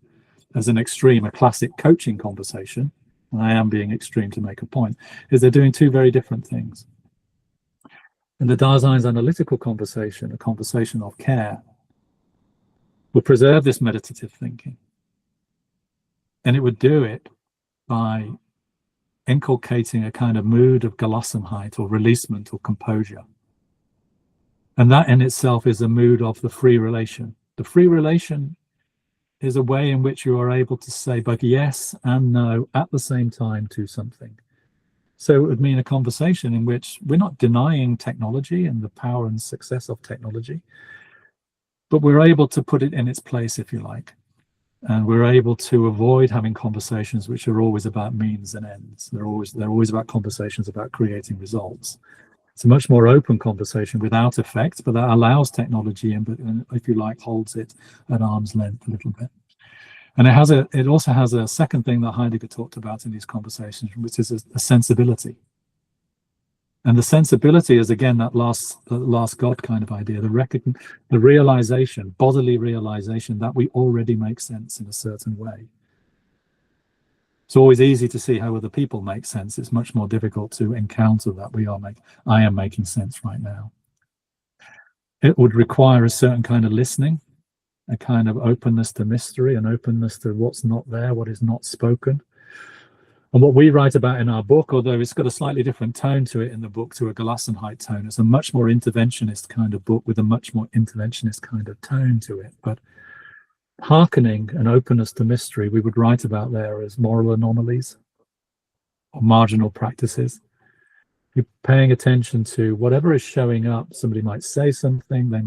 as an extreme, a classic coaching conversation, and I am being extreme to make a point, is they're doing two very different things. And the Dasein's analytical conversation, a conversation of care, will preserve this meditative thinking. And it would do it by inculcating a kind of mood of Gelassenheit or releasement or composure. And that in itself is a mood of the free relation. The free relation is a way in which you are able to say both yes and no at the same time to something. So it would mean a conversation in which we're not denying technology and the power and success of technology, but we're able to put it in its place, if you like. And we're able to avoid having conversations which are always about means and ends. They're always about conversations about creating results. It's a much more open conversation without effect, but that allows technology in, but if you like, holds it at arm's length a little bit. And it also has a second thing that Heidegger talked about in these conversations, which is a sensibility. And the sensibility is, again, that last God kind of idea, the realization, bodily realization that we already make sense in a certain way. It's always easy to see how other people make sense. It's much more difficult to encounter that I am making sense right now. It would require a certain kind of listening a kind of openness to mystery, an openness to what's not there, what is not spoken. And what we write about in our book, although it's got a slightly different tone to it in the book, to a Gelassenheit tone, it's a much more interventionist kind of book with a much more interventionist kind of tone to it. But hearkening and openness to mystery, we would write about there as moral anomalies or marginal practices. You're paying attention to whatever is showing up. Somebody might say something, there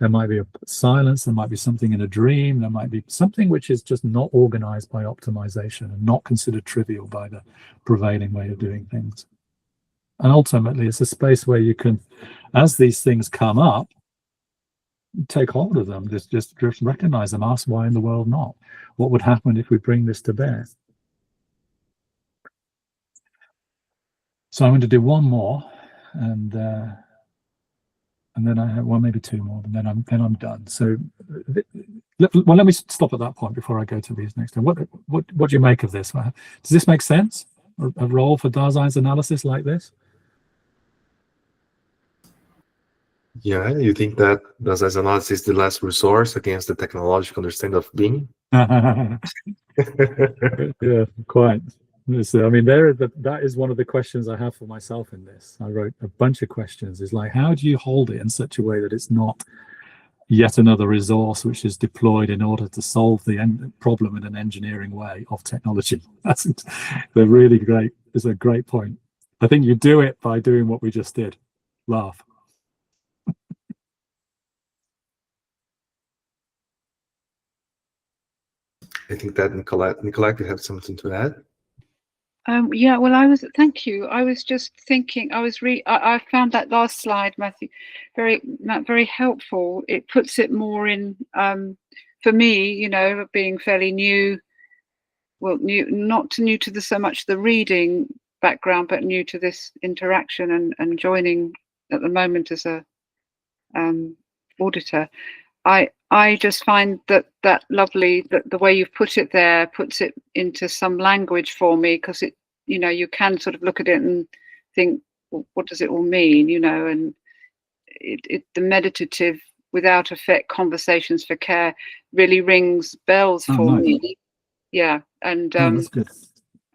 might be a silence, there might be something in a dream, there might be something which is just not organized by optimization and not considered trivial by the prevailing way of doing things. And ultimately, it's a space where you can, as these things come up, take hold of them, just recognize them, ask why in the world not? What would happen if we bring this to bear? So I'm going to do one more, and then I have, well, maybe two more, and then I'm done. So, well, let me stop at that point before I go to these next. What do you make of this? Does this make sense? A role for Daseinsanalysis like this? Yeah, you think that Daseinsanalysis is the last resource against the technological understanding of being? Yeah, quite. So, I mean, that is one of the questions I have for myself in this. I wrote a bunch of questions. It's like, how do you hold it in such a way that it's not yet another resource which is deployed in order to solve the problem in an engineering way of technology? That's really great. It's a great point. I think you do it by doing what we just did. Laugh. I think that Nicolette, you have something to add? Yeah, well, thank you. I was just thinking, I found that last slide, Matthew, very helpful. It puts it more in, for me, being fairly new, well, not new to so much the reading background, but new to this interaction and joining at the moment as a auditor. I just find that lovely, that the way you've put it there puts it into some language for me, because it, you can sort of look at it and think, well, what does it all mean, and the meditative without effect conversations for care really rings bells for me. Yeah, and that's good.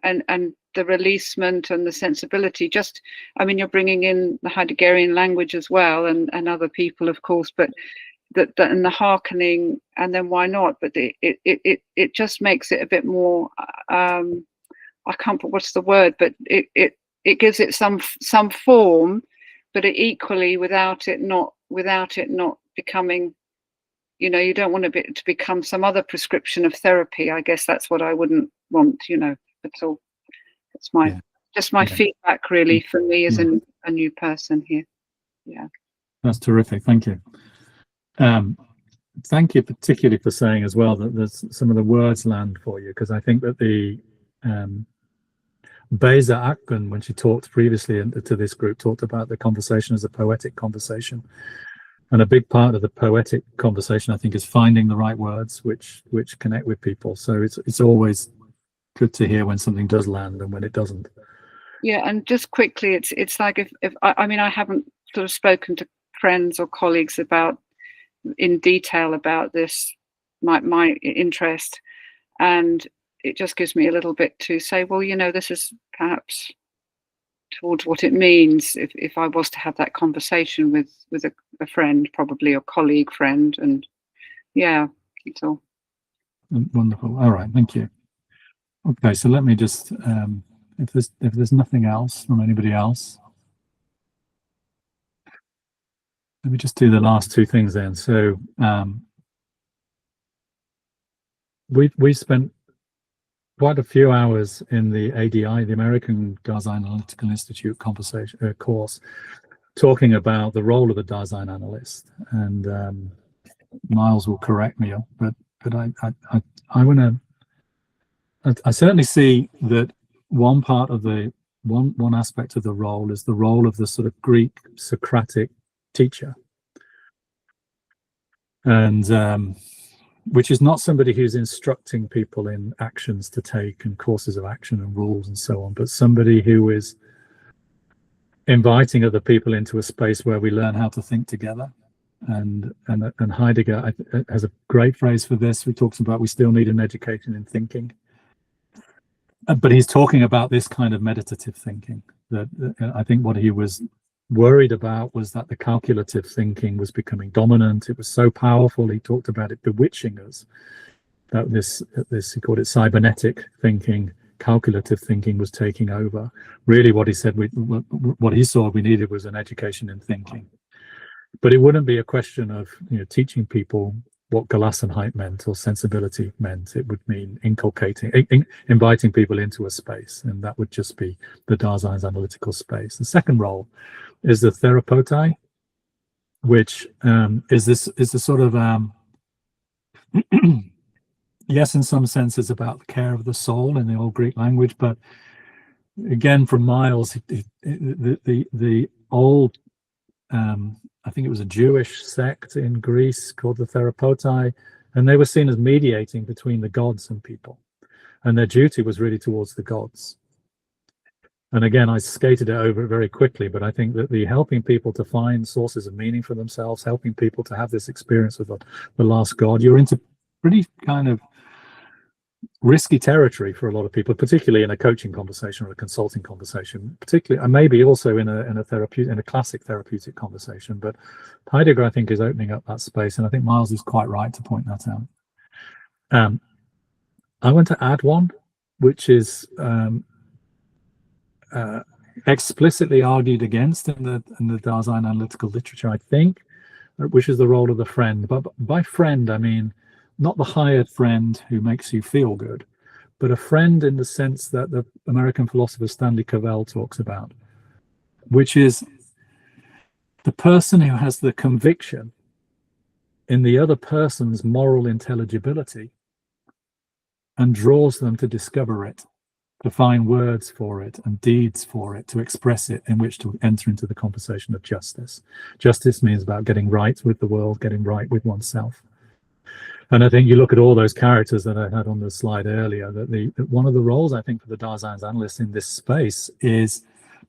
And the releasement and the sensibility, I mean, you're bringing in the Heideggerian language as well, and other people, of course, but that and the hearkening, and then why not? But it just makes it a bit more. I can't put what's the word, but it gives it some form, but it equally without it not becoming. You don't want it to become some other prescription of therapy. I guess that's what I wouldn't want. That's all. That's my feedback really for me as a new person here. Yeah. That's terrific. Thank you. Thank you particularly for saying as well that there's some of the words land for you, because I think that the Beza Akgun, when she talked previously to this group, talked about the conversation as a poetic conversation, and a big part of the poetic conversation, I think, is finding the right words which connect with people. So it's always good to hear when something does land and when it doesn't. Yeah, and just quickly, it's like if I mean, I haven't sort of spoken to friends or colleagues in detail about this, my interest, and it just gives me a little bit to say, well, this is perhaps towards what it means if I was to have that conversation with a friend, probably a colleague friend, and yeah, it's all wonderful. All right, thank you. Okay, so let me just if there's nothing else from anybody else, let me just do the last two things then. So we spent quite a few hours in the ADI, the American Daseinsanalytic Institute course, talking about the role of the Dasein analyst. And Miles will correct me, but I want to. I certainly see that one part of one aspect of the role is the role of the sort of Greek Socratic teacher, and which is not somebody who's instructing people in actions to take and courses of action and rules and so on, but somebody who is inviting other people into a space where we learn how to think together, And Heidegger has a great phrase for this. He talks about we still need an education in thinking. But he's talking about this kind of meditative thinking. That I think what he was worried about was that the calculative thinking was becoming dominant. It was so powerful. He talked about it bewitching us. That this he called it cybernetic thinking, calculative thinking was taking over. Really, what he said, what he saw we needed was an education in thinking. But it wouldn't be a question of teaching people what Gelassenheit meant or sensibility meant. It would mean inviting people into a space, and that would just be the Daseinsanalytical space. The second role is the therapeutai, which is the sort of yes, in some sense, it's about the care of the soul in the old Greek language, but again, from Miles, the old I think it was a Jewish sect in Greece called the Therapeutai, and they were seen as mediating between the gods and people, and their duty was really towards the gods. And again, I skated it over very quickly, but I think that the helping people to find sources of meaning for themselves, helping people to have this experience of the last God, you're into pretty kind of risky territory for a lot of people, particularly in a coaching conversation or a consulting conversation, particularly, and maybe also in a classic therapeutic conversation. But Heidegger, I think, is opening up that space, and I think Miles is quite right to point that out. I want to add one, which is explicitly argued against in the Dasein analytical literature, I think, which is the role of the friend. But by friend, I mean not the hired friend who makes you feel good, but a friend in the sense that the American philosopher Stanley Cavell talks about, which is the person who has the conviction in the other person's moral intelligibility and draws them to discover it, to find words for it and deeds for it, to express it, in which to enter into the conversation of justice. Justice means about getting right with the world, getting right with oneself. And I think you look at all those characters that I had on the slide earlier, that one of the roles, I think, for the Daseinsanalyst in this space is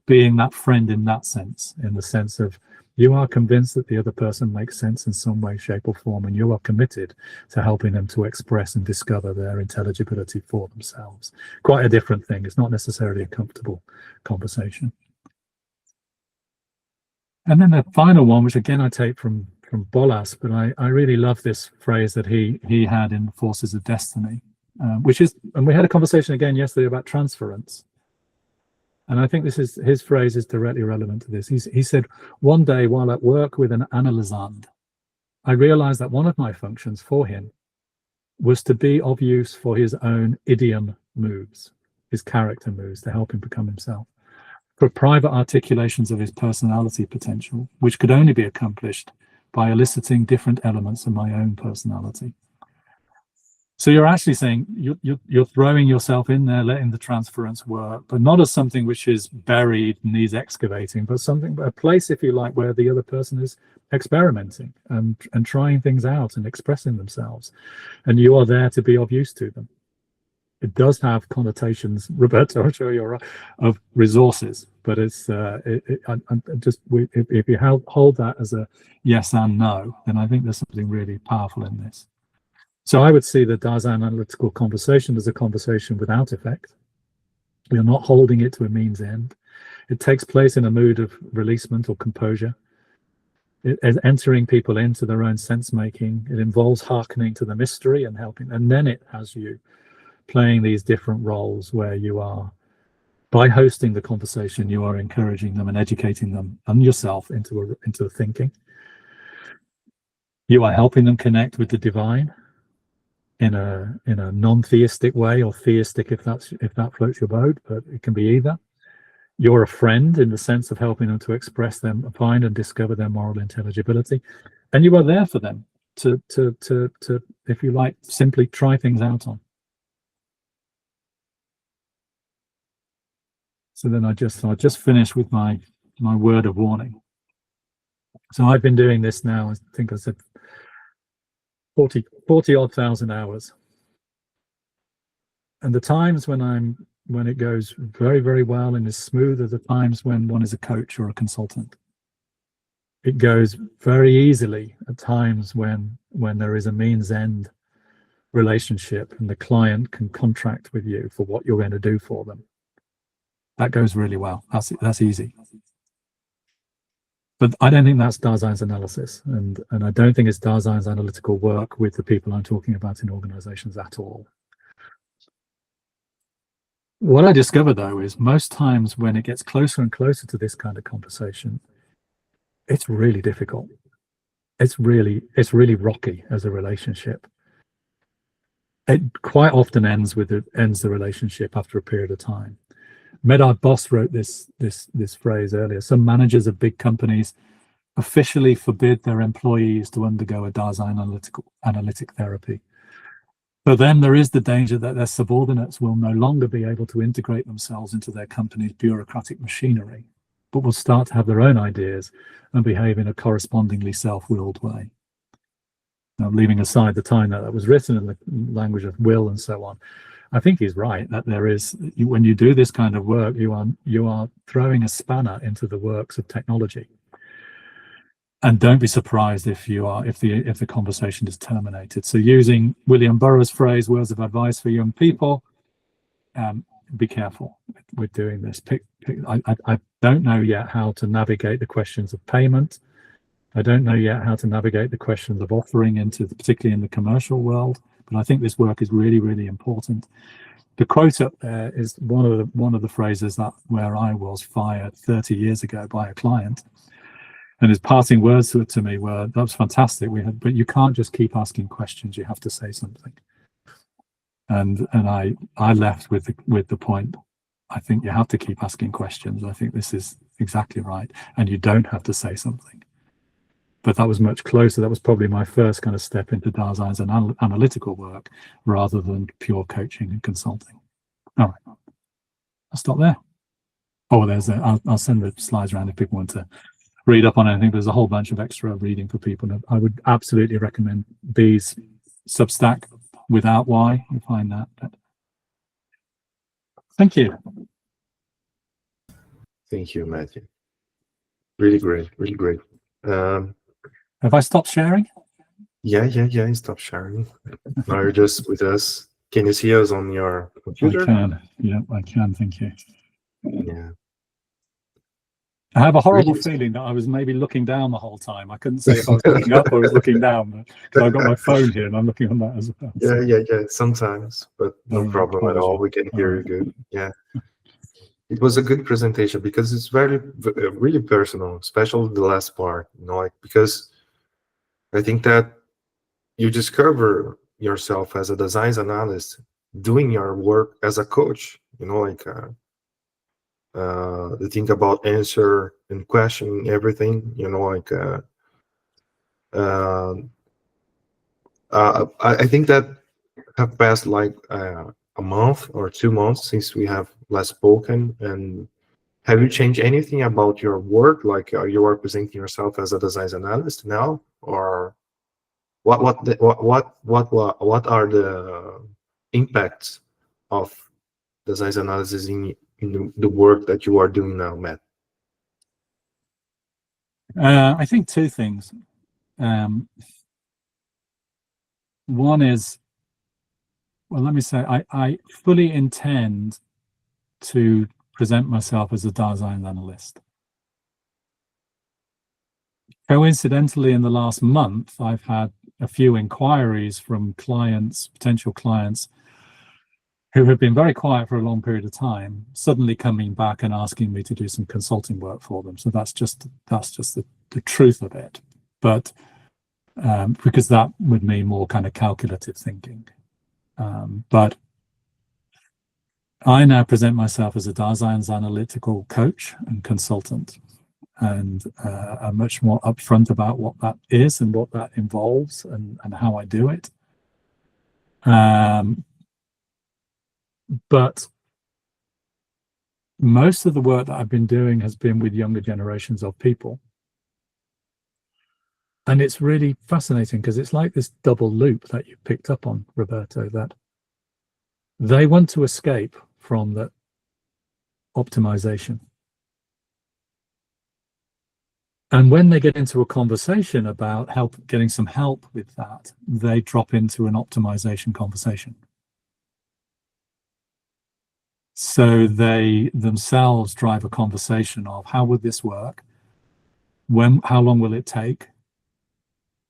being that friend in that sense, in the sense of you are convinced that the other person makes sense in some way, shape, or form, and you are committed to helping them to express and discover their intelligibility for themselves. Quite a different thing. It's not necessarily a comfortable conversation. And then the final one, which again I take from Bolas, but I really love this phrase that he had in Forces of Destiny, which is, and we had a conversation again yesterday about transference. And I think his phrase is directly relevant to this. He said, one day while at work with an analysand, I realized that one of my functions for him was to be of use for his own idiom moves, his character moves, to help him become himself, for private articulations of his personality potential, which could only be accomplished by eliciting different elements of my own personality. So you're actually saying you're throwing yourself in there, letting the transference work, but not as something which is buried and needs excavating, but a place, if you like, where the other person is experimenting and trying things out and expressing themselves, and you are there to be of use to them. It does have connotations, Roberto, I'm sure you're right, of resources, but it's if you hold that as a yes and no, then I think there's something really powerful in this. So I would see the Dasein analytical conversation as a conversation without effect. We are not holding it to a means end. It takes place in a mood of releasement or composure. It is entering people into their own sense making. It involves hearkening to the mystery and helping, and then it has you playing these different roles where you are, by hosting the conversation, you are encouraging them and educating them and yourself into thinking. You are helping them connect with the divine in a non-theistic way, or theistic if that floats your boat, but it can be either. You're a friend in the sense of helping them to express them, find and discover their moral intelligibility, and you are there for them to if you like, simply try things out on. So then I'll just finish with my word of warning. So I've been doing this now, I think I said 40 odd thousand hours. And the times when it goes very, very well and is smooth are the times when one is a coach or a consultant. it goes very easily at times when there is a means end relationship and the client can contract with you for what you're going to do for them. That goes really well. That's easy. But I don't think that's Daseinsanalysis, and I don't think it's Dasein's analytical work with the people I'm talking about in organizations at all. What I discover, though, is most times when it gets closer and closer to this kind of conversation, it's really difficult. It's really rocky as a relationship. It quite often ends the relationship after a period of time. Medard Boss wrote this phrase earlier. Some managers of big companies officially forbid their employees to undergo a Daseinanalytic therapy. But then there is the danger that their subordinates will no longer be able to integrate themselves into their company's bureaucratic machinery, but will start to have their own ideas and behave in a correspondingly self-willed way. Now, leaving aside the time that was written in the language of will and so on, I think he's right that there is, when you do this kind of work, you are throwing a spanner into the works of technology. And don't be surprised if the conversation is terminated. So using William Burroughs' phrase, words of advice for young people, be careful with doing this. I don't know yet how to navigate the questions of payment. I don't know yet how to navigate the questions of offering particularly in the commercial world. But I think this work is really, really important. The quote up there is one of the phrases where I was fired 30 years ago by a client, and his parting words to me were, "That was fantastic. But you can't just keep asking questions. You have to say something." And I left with the point. I think you have to keep asking questions. I think this is exactly right, and you don't have to say something. But that was much closer. That was probably my first kind of step into Dasein's analytical work rather than pure coaching and consulting. All right, I'll stop there. Oh, I'll send the slides around if people want to read up on anything. There's a whole bunch of extra reading for people. I would absolutely recommend B's Substack without Y. You find that. But thank you. Thank you, Matthew. Really great, really great. Have I stopped sharing? Yeah, stop sharing. Now you're just with us. Can you see us on your computer? I can. Yeah, I can. Thank you. Yeah. I have a horrible feeling that I was maybe looking down the whole time. I couldn't say if I was looking up or I was looking down, because I've got my phone here and I'm looking on that as well. So. Yeah, sometimes, but no problem at all. We can hear you good. Yeah. It was a good presentation because it's really personal, especially the last part, because I think that you discover yourself as a design analyst doing your work as a coach, the thing about answer and questioning everything, I think that have passed like a month or 2 months since we have last spoken. And have you changed anything about your work? Like you are presenting yourself as a design analyst now, or what are the impacts of design analysis in the work that you are doing now, Matt? I think two things. One is, well, let me say, I fully intend to present myself as a Dasein analyst. Coincidentally, in the last month, I've had a few inquiries from potential clients, who have been very quiet for a long period of time, suddenly coming back and asking me to do some consulting work for them. So that's just the truth of it. But because that would mean more kind of calculative thinking. But I now present myself as a Dasein's analytical coach and consultant, and I'm much more upfront about what that is and what that involves and how I do it. But most of the work that I've been doing has been with younger generations of people. And it's really fascinating because it's like this double loop that you picked up on, Roberto, that they want to escape from the optimization. And when they get into a conversation about getting some help with that, they drop into an optimization conversation. So they themselves drive a conversation of how would this work? How long will it take?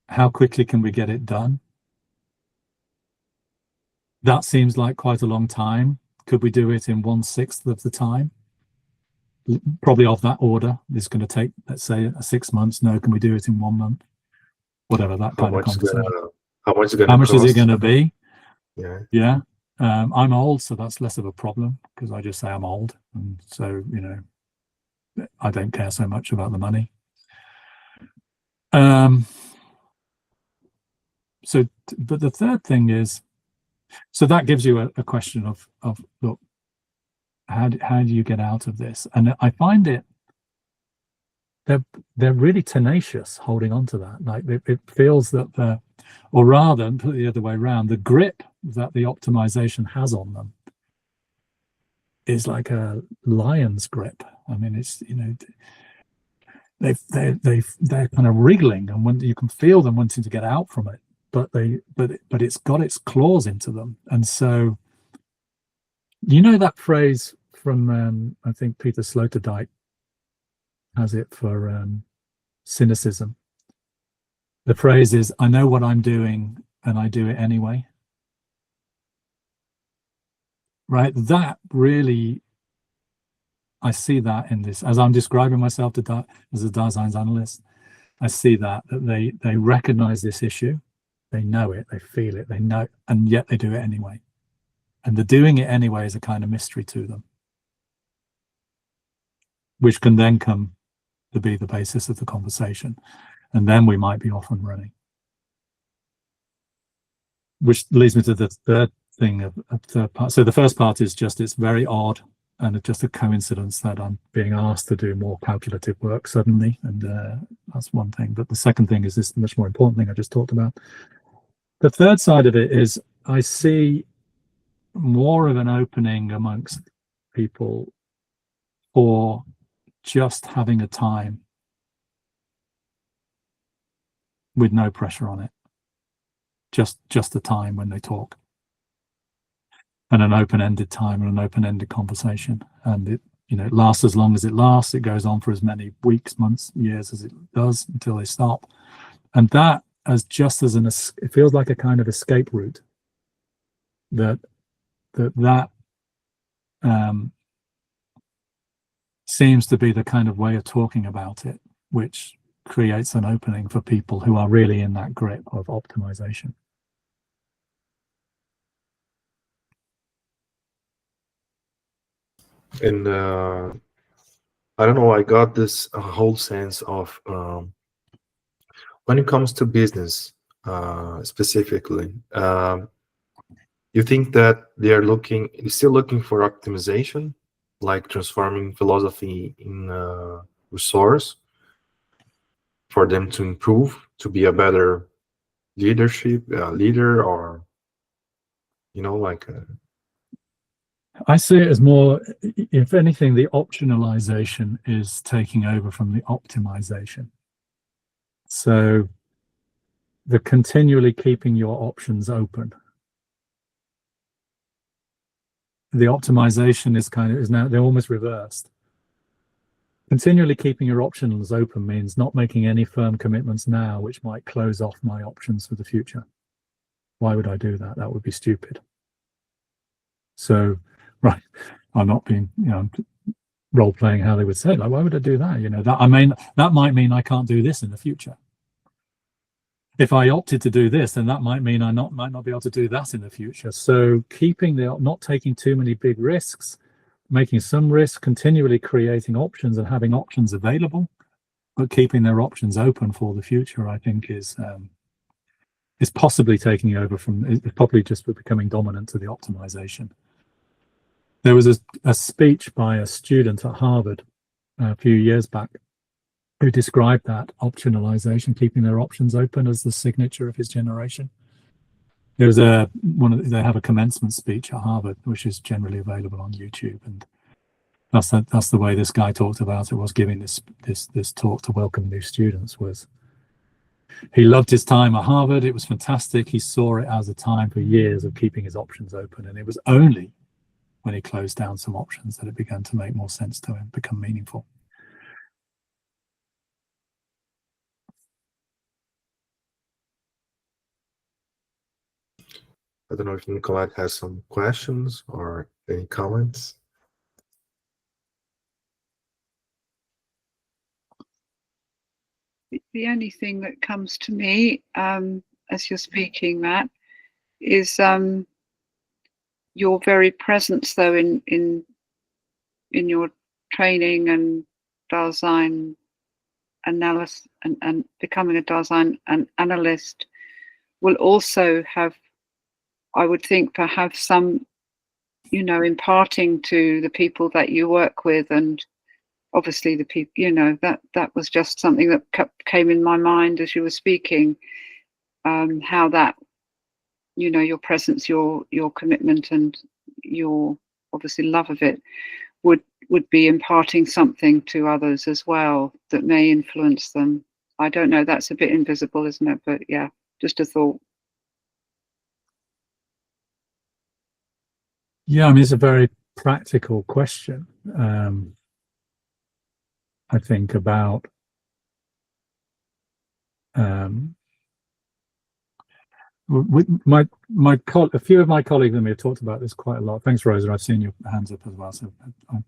How quickly can we get it done? That seems like quite a long time. Could we do it in 1/6 of the time? Probably of that order. It's going to take, let's say, 6 months. No, can we do it in 1 month? Whatever that kind of conversation. How much is it going to How much cost? is it going to be? Yeah. Yeah. I'm old, so that's less of a problem because I just say I'm old. And so, you know, I don't care so much about the money. But the third thing is, so that gives you a question of look, how do you get out of this? And I find they're really tenacious holding on to that. Like it feels that or rather, put it the other way around, the grip that the optimization has on them is like a lion's grip. I mean, it's, you know, they're kind of wriggling, and when you can feel them wanting to get out from it, but it's got its claws into them. And so, you know, that phrase from I think Peter Sloterdijk has it for cynicism. The phrase is, I know what I'm doing and I do it anyway. Right? That really, I see that in this, as I'm describing myself as a Daseinsanalyst, I see that they recognize this issue, they know it, they feel it, they know, and yet they do it anyway. And the doing it anyway is a kind of mystery to them, which can then come to be the basis of the conversation. And then we might be off and running. Which leads me to the third thing of third part. So the first part is just, it's very odd and it's just a coincidence that I'm being asked to do more calculative work suddenly. And that's one thing. But the second thing is this much more important thing I just talked about. The third side of it is I see more of an opening amongst people for just having a time with no pressure on it, just a time when they talk, and an open-ended time and an open-ended conversation, and it, you know, it lasts as long as it lasts. It goes on for as many weeks, months, years as it does until they stop, and that as just as it feels like a kind of escape route that seems to be the kind of way of talking about it, which creates an opening for people who are really in that grip of optimization. And I don't know, I got this whole sense of when it comes to business specifically, you think that they're still looking for optimization, like transforming philosophy in resource for them to improve, to be a better leader, or, you know, like I see it as more, if anything, the optionalization is taking over from the optimization. So the continually keeping your options open. The optimization is now, they're almost reversed. Continually keeping your options open means not making any firm commitments now, which might close off my options for the future. Why would I do that? That would be stupid. So, right, I'm not being, you know, role-playing how they would say, like, why would I do that? You know, that might mean I can't do this in the future. If I opted to do this, then that might mean I might not be able to do that in the future. So not taking too many big risks, making some risks, continually creating options and having options available, but keeping their options open for the future, I think is possibly taking over is probably just becoming dominant to the optimization. There was a speech by a student at Harvard a few years back who described that optionalization, keeping their options open, as the signature of his generation. There was they have a commencement speech at Harvard, which is generally available on YouTube, and That's the way this guy talked about it, was giving this talk to welcome new students. Was he loved his time at Harvard. It was fantastic. He saw it as a time for years of keeping his options open, and it was only when he closed down some options that it began to make more sense to him, become meaningful. I don't know if Nicolette has some questions or any comments. The only thing that comes to me as you're speaking, Matt, is your very presence, though, in your training and Dasein analysis and becoming a Dasein analyst will also have, I would think, perhaps some, imparting to the people that you work with, and obviously the people, that was just something that came in my mind as you were speaking, how that, your presence, your commitment, and your obviously love of it would be imparting something to others as well that may influence them. I don't know, that's a bit invisible, isn't it? But yeah, just a thought. Yeah, I mean, it's a very practical question. I think about with a few of my colleagues and me have talked about this quite a lot. Thanks, Rosa. I've seen your hands up as well, so I'll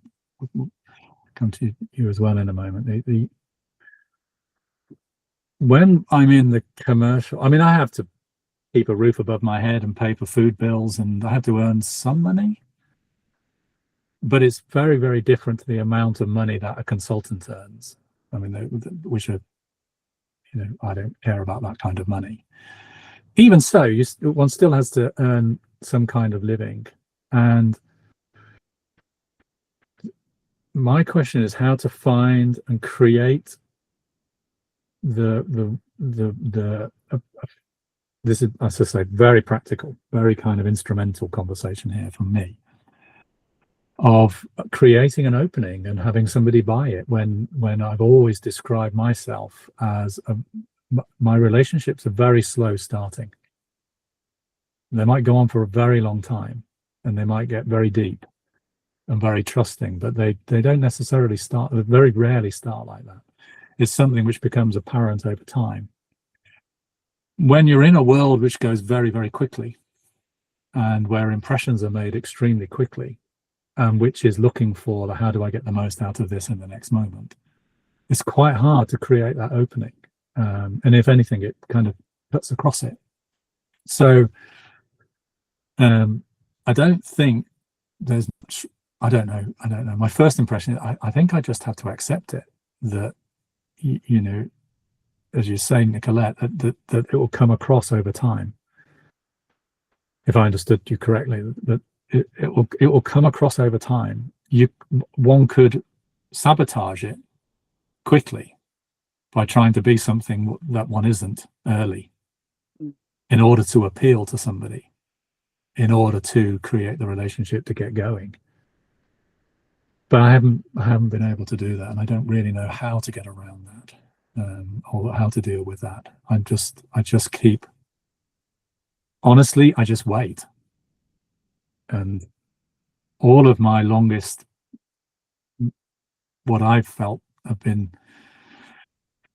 come to you as well in a moment. When I'm in the commercial, I mean, I have to keep a roof above my head and pay for food bills, and I have to earn some money. But it's very, very different to the amount of money that a consultant earns. I mean, which are, I don't care about that kind of money. Even so, one still has to earn some kind of living. And my question is how to find and create this is, as I say, very practical, very kind of instrumental conversation here from me, of creating an opening and having somebody buy it when I've always described myself as my relationships are very slow starting. They might go on for a very long time, and they might get very deep and very trusting, but they don't necessarily start, very rarely start like that. It's something which becomes apparent over time. When you're in a world which goes very, very quickly, and where impressions are made extremely quickly, which is looking for how do I get the most out of this in the next moment, it's quite hard to create that opening. And if anything, it kind of cuts across it. So I don't think there's much, I don't know. My first impression, I think I just have to accept it, that, as you say, Nicolette, that it will come across over time. If I understood you correctly, that it will come across over time. One could sabotage it quickly by trying to be something that one isn't early, in order to appeal to somebody, in order to create the relationship to get going. But I haven't been able to do that, and I don't really know how to get around that, or how to deal with that. I just keep, honestly, I just wait. And all of my longest, what I've felt have been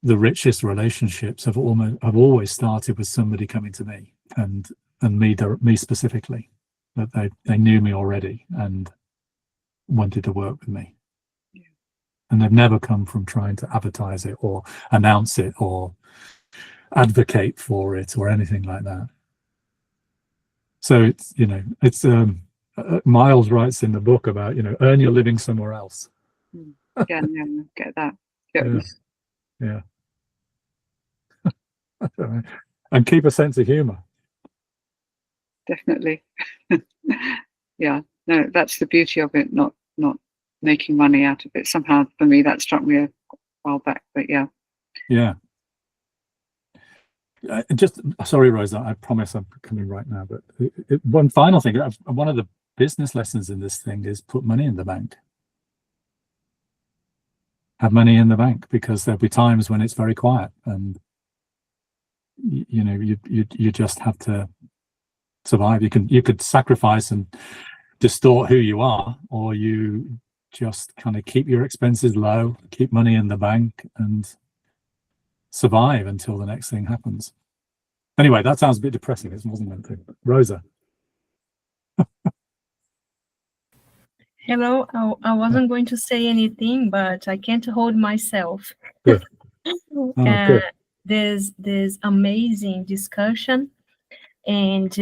the richest relationships have always started with somebody coming to me and me specifically, that they knew me already and wanted to work with me. Yeah. And they've never come from trying to advertise it or announce it or advocate for it or anything like that. So it's Miles writes in the book about, earn your living somewhere else. Yeah, no, get that. Yep. Yeah. And keep a sense of humor. Definitely. Yeah, no, that's the beauty of it, not making money out of it. Somehow for me that struck me a while back, but yeah. Yeah. Just sorry, Rosa, I promise I'm coming right now, but one final thing, one of the business lessons in this thing is put money in the bank. have money in the bank, because there'll be times when it's very quiet, and you know, you just have to survive. You could sacrifice and distort who you are, or you just kind of keep your expenses low, keep money in the bank, and survive until the next thing happens. Anyway, that sounds a bit depressing. It wasn't meant to. Rosa. Hello, I wasn't going to say anything, but I can't hold myself. Good. Oh, good. There's amazing discussion, and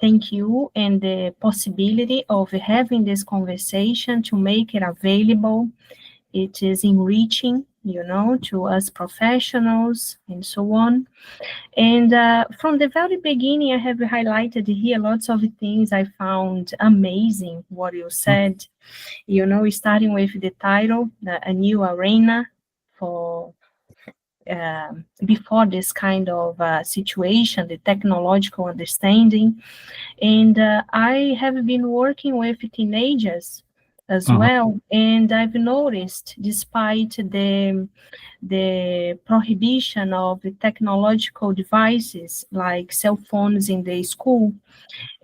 thank you, and the possibility of having this conversation to make it available. It is enriching, you know, to us professionals and so on. And from the very beginning, I have highlighted here lots of things I found amazing, what you said, you know, starting with the title, A New Arena for before this kind of situation, the technological understanding. And I have been working with teenagers as well, and I've noticed, despite the prohibition of the technological devices like cell phones in the school,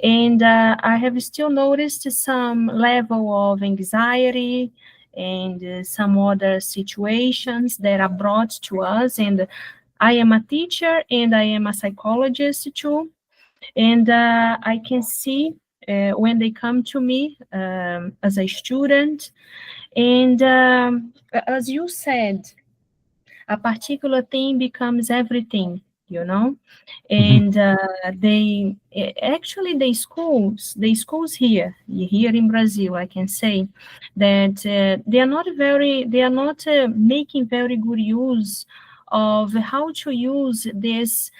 and I have still noticed some level of anxiety and some other situations that are brought to us. And I am a teacher and I am a psychologist too, and I can see when they come to me as a student, and as you said, a particular thing becomes everything, you know, and they actually the schools here in Brazil, I can say that they are not making very good use of how to use this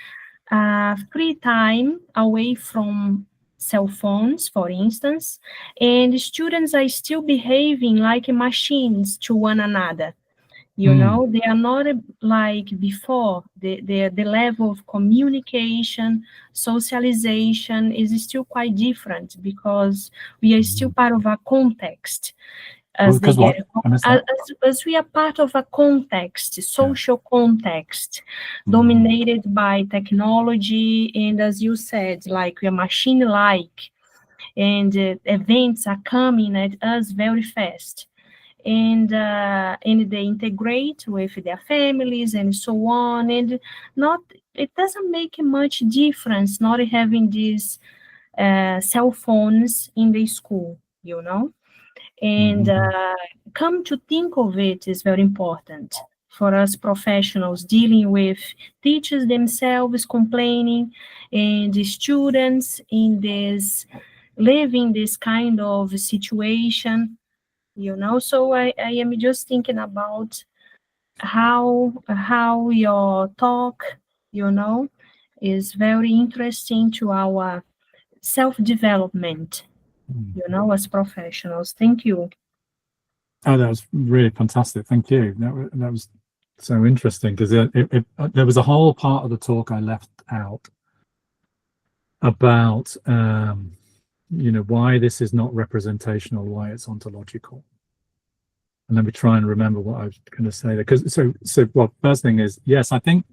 free time away from cell phones, for instance, and students are still behaving like machines to one another. You know, they are not like before. The level of communication, socialization is still quite different, because we are still part of a context. As we are part of a context, social context, dominated by technology, and as you said, like we are machine-like, and events are coming at us very fast, and they integrate with their families and so on, and it doesn't make much difference not having these cell phones in the school, you know. And come to think of it, is very important for us professionals dealing with teachers themselves complaining, and the students in this living this kind of situation, you know. So I am just thinking about how your talk, you know, is very interesting to our self-development, you know, as professionals. Thank you. Oh, that was really fantastic. Thank you. That was so interesting, because there was a whole part of the talk I left out about, you know, why this is not representational, why it's ontological. And let me try and remember what I was going to say there. Because well, first thing is, yes, I think,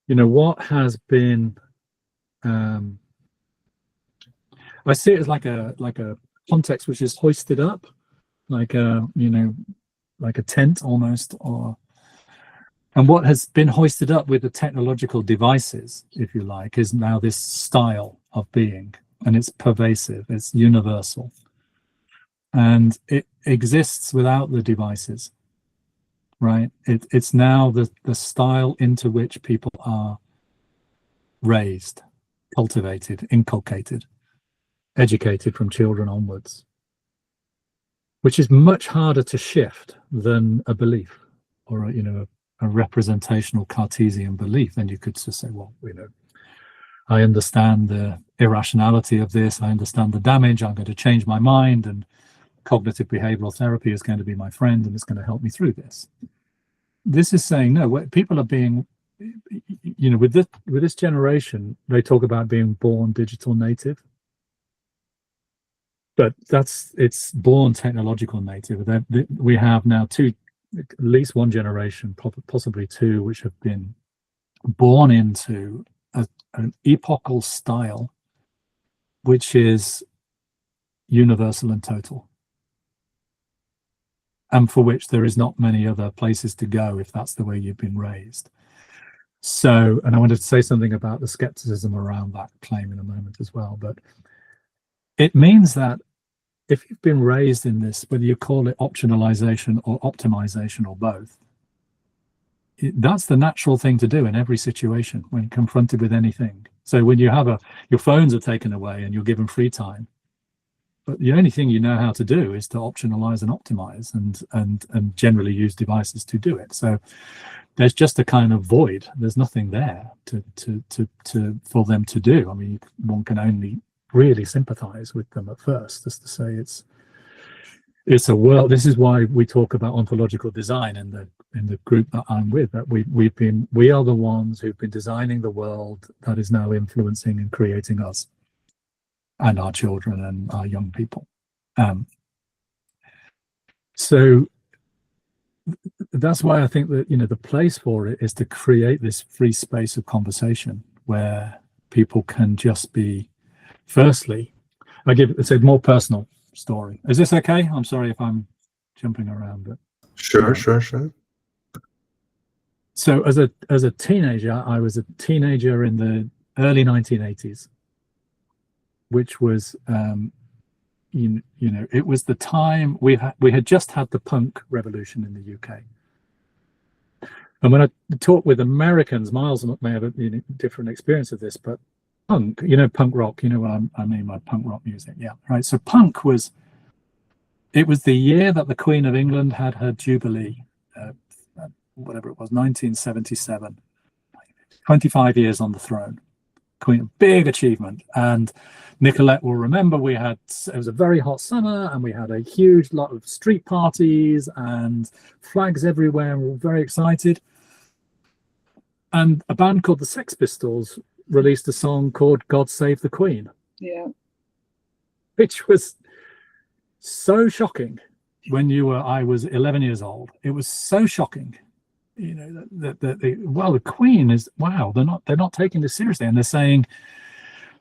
you know, what has been, I see it as like a context which is hoisted up, like a, you know, like a tent almost, and what has been hoisted up with the technological devices, if you like, is now this style of being, and it's pervasive, it's universal, and it exists without the devices, right? It's now the style into which people are raised, cultivated, inculcated, educated from children onwards, which is much harder to shift than a belief, or you know, a representational Cartesian belief. Then you could just say, well, you know, I understand the irrationality of this, I understand the damage, I'm going to change my mind, and cognitive behavioral therapy is going to be my friend, and it's going to help me through this. This is saying, no, people are being, you know, with this generation, they talk about being born digital native, but it's born technological native. We have now two at least one generation, possibly two, which have been born into an epochal style which is universal and total, and for which there is not many other places to go if that's the way you've been raised. So, and I wanted to say something about the skepticism around that claim in a moment as well, but it means that if you've been raised in this, whether you call it optionalization or optimization or both, that's the natural thing to do in every situation when confronted with anything. So when you have your phones are taken away and you're given free time, but the only thing you know how to do is to optionalize and optimize and generally use devices to do it. So there's just a kind of void. There's nothing there for them to do. I mean, one can only really sympathize with them at first, just to say it's a world. This is why we talk about ontological design in the group that I'm with, that we are the ones who've been designing the world that is now influencing and creating us and our children and our young people. So that's why I think that, you know, the place for it is to create this free space of conversation where people can just be. Firstly, it's a more personal story. Is this okay? I'm sorry if I'm jumping around, but Sure. so as a teenager, I was a teenager in the early 1980s, which was you know, it was the time we had just had the punk revolution in the UK. And when I talk with Americans, Miles may have a different experience of this, but punk, you know, punk rock, you know what I mean by punk rock music, yeah, right. So punk was the year that the Queen of England had her Jubilee, whatever it was, 1977, 25 years on the throne. Queen, big achievement. And Nicolette will remember it was a very hot summer and we had a huge lot of street parties and flags everywhere and we were very excited. And a band called the Sex Pistols released a song called God Save the Queen. Yeah. Which was so shocking when I was 11 years old. It was so shocking, you know, that the Queen is, wow, they're not taking this seriously, and they're saying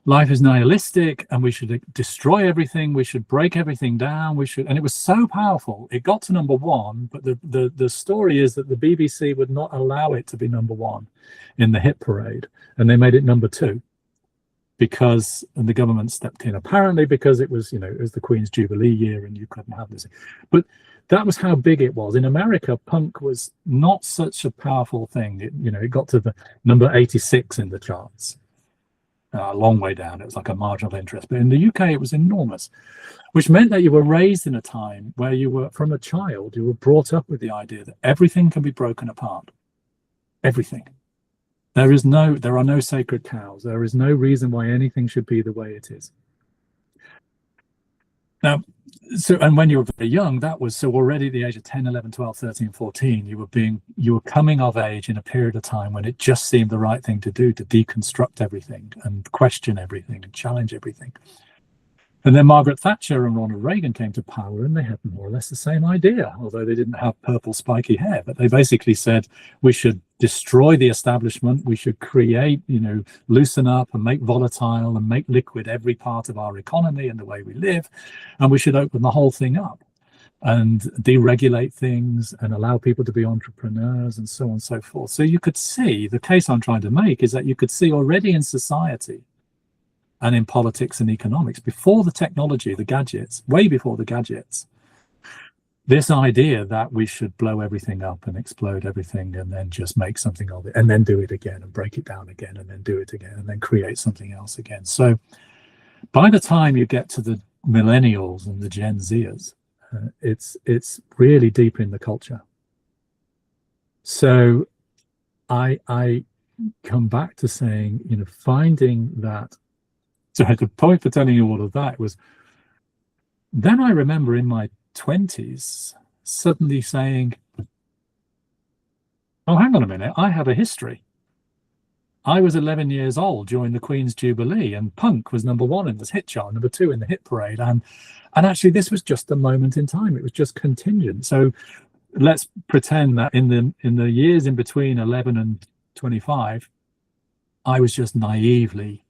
life is nihilistic and we should destroy everything, we should break everything down, and it was so powerful. It got to number one, but the story is that the BBC would not allow it to be number one in the hit parade, and they made it number two and the government stepped in, apparently because it was, you know, it was the Queen's Jubilee year and you couldn't have this. But that was how big it was. In America, punk was not such a powerful thing. It got to the number 86 in the charts, a long way down. It was like a marginal interest. But in the UK, it was enormous, which meant that you were raised in a time where you were, from a child, you were brought up with the idea that everything can be broken apart. Everything. There are no sacred cows. There is no reason why anything should be the way it is. Now, and when you were very young, that was, so already at the age of 10, 11, 12, 13, 14, you were coming of age in a period of time when it just seemed the right thing to do, to deconstruct everything and question everything and challenge everything. And then Margaret Thatcher and Ronald Reagan came to power, and they had more or less the same idea, although they didn't have purple spiky hair. But they basically said we should destroy the establishment, we should create, loosen up and make volatile and make liquid every part of our economy and the way we live, and we should open the whole thing up and deregulate things and allow people to be entrepreneurs and so on and so forth. So you could see, the case I'm trying to make is that you could see already in society and in politics and economics, before the technology, the gadgets, way before the gadgets, this idea that we should blow everything up and explode everything and then just make something of it and then do it again and break it down again and then do it again and then create something else again. So by the time you get to the millennials and the Gen Zers, it's really deep in the culture. So I come back to saying, finding that. So the point for telling you all of that was, then I remember in my 20s suddenly saying, oh, hang on a minute, I have a history. I was 11 years old during the Queen's Jubilee, and punk was number one in this hit chart, number two in the hit parade. And actually, this was just a moment in time. It was just contingent. So let's pretend that in the years in between 11 and 25, I was just naively,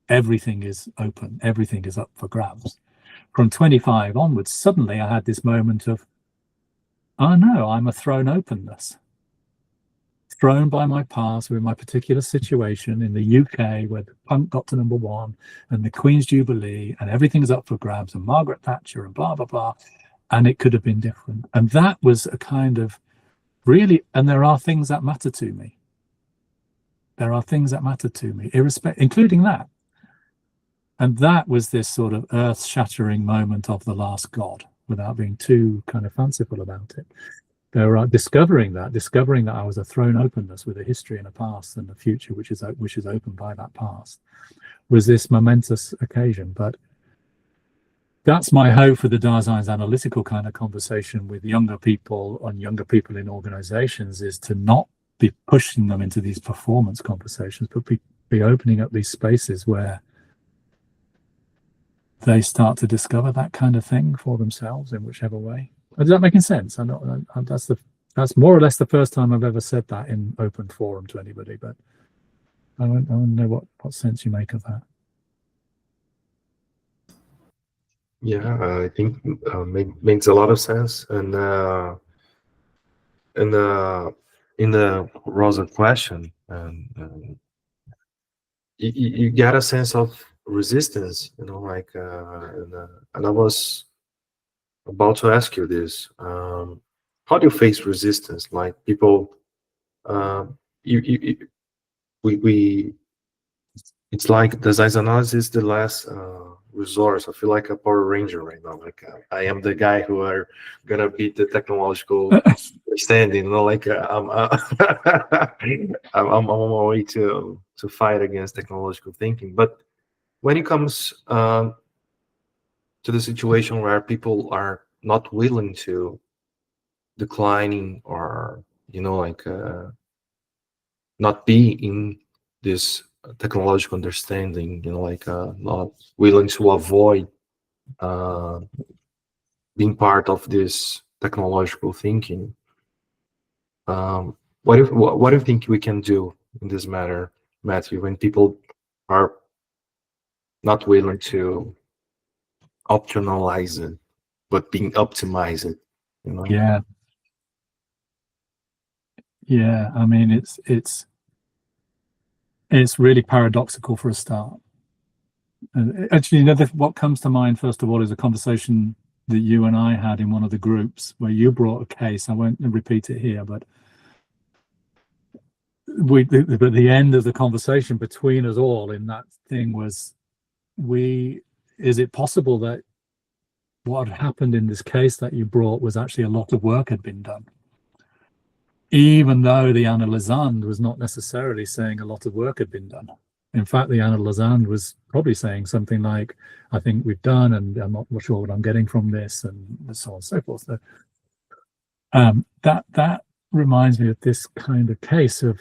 everything is open, everything is up for grabs. From 25 onwards, suddenly I had this moment of, oh no, I'm a thrown openness. Thrown by my past with my particular situation in the UK, where the punk got to #1 and the Queen's Jubilee and everything's up for grabs and Margaret Thatcher and blah, blah, blah. And it could have been different. And that was a kind of really, and there are things that matter to me. There are things that matter to me, including that. And that was this sort of earth-shattering moment of the last God, without being too kind of fanciful about it. There are discovering that I was a thrown openness with a history and a past and a future which is open by that past, was this momentous occasion. But that's my hope for the Daseinsanalytical kind of conversation with younger people and younger people in organizations, is to not be pushing them into these performance conversations, but be opening up these spaces where they start to discover that kind of thing for themselves in whichever way. Is that making sense? That's more or less the first time I've ever said that in open forum to anybody, but I want to know what sense you make of that. Yeah, I think makes a lot of sense. And in the Rosa question, you get a sense of resistance, like, and I was about to ask you this. How do you face resistance? Like people, it's like Daseinsanalysis is the last resource. I feel like a Power Ranger right now. Like I am the guy who are gonna beat the technological understanding. Like I'm on my way to fight against technological thinking. But when it comes to the situation where people are not willing to declining, or not be in this technological understanding, like not willing to avoid being part of this technological thinking, what do you think we can do in this matter, Matthew, when people are not willing to optionalize it but being optimized? Yeah, I mean, it's really paradoxical for a start. Actually, what comes to mind first of all is a conversation that you and I had in one of the groups where you brought a case. I won't repeat it here, but the end of the conversation between us all in that thing was, is it possible that what had happened in this case that you brought was actually a lot of work had been done, even though the analysand was not necessarily saying a lot of work had been done. In fact, the analysand was probably saying something like, I think we've done, and I'm not sure what I'm getting from this, and so on and so forth. So that reminds me of this kind of case of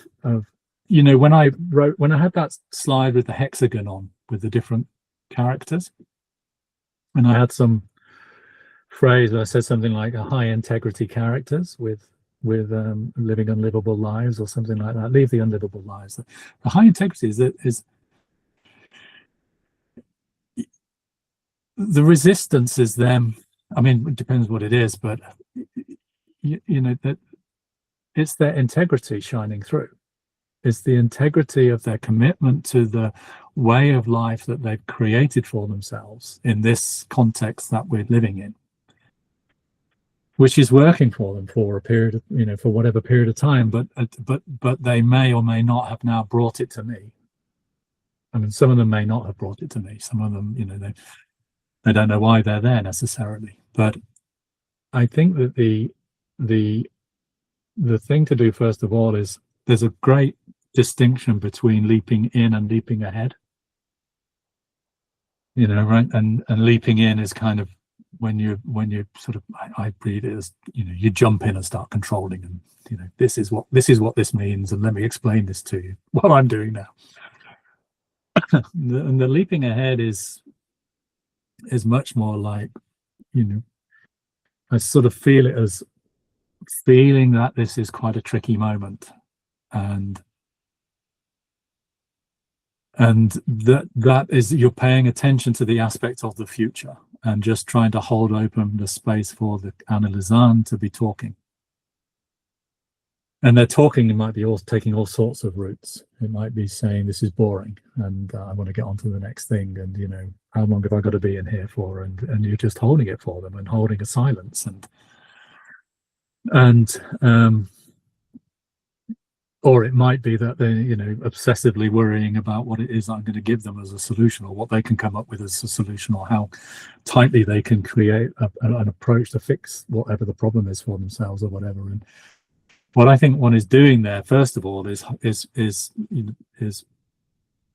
when I had that slide with the hexagon on with the different characters, and I had some phrase where I said something like a high integrity characters with living unlivable lives or something like that. Leave the unlivable lives. The high integrity is the resistance is them. I mean, it depends what it is, but that it's their integrity shining through. It's the integrity of their commitment to the way of life that they've created for themselves in this context that we're living in, which is working for them for a period of, for whatever period of time, but they may or may not have now brought it to me. I mean, some of them may not have brought it to me. Some of them, they don't know why they're there necessarily. But I think that the thing to do first of all is, there's a great distinction between leaping in and leaping ahead. Right? And leaping in is kind of when you sort of, I read it as, you jump in and start controlling, and this is what this means, and let me explain this to you, what I'm doing now. And the leaping ahead is much more like, I sort of feel it as feeling that this is quite a tricky moment, and that is, you're paying attention to the aspect of the future and just trying to hold open the space for the analysand to be talking. And they're talking, it might be all taking all sorts of routes. It might be saying, this is boring and I want to get on to the next thing, and you know, how long have I got to be in here for? And you're just holding it for them and holding a silence, or it might be that they're, you know, obsessively worrying about what it is I'm going to give them as a solution, or what they can come up with as a solution, or how tightly they can create an approach to fix whatever the problem is for themselves or whatever. And what I think one is doing there, first of all, is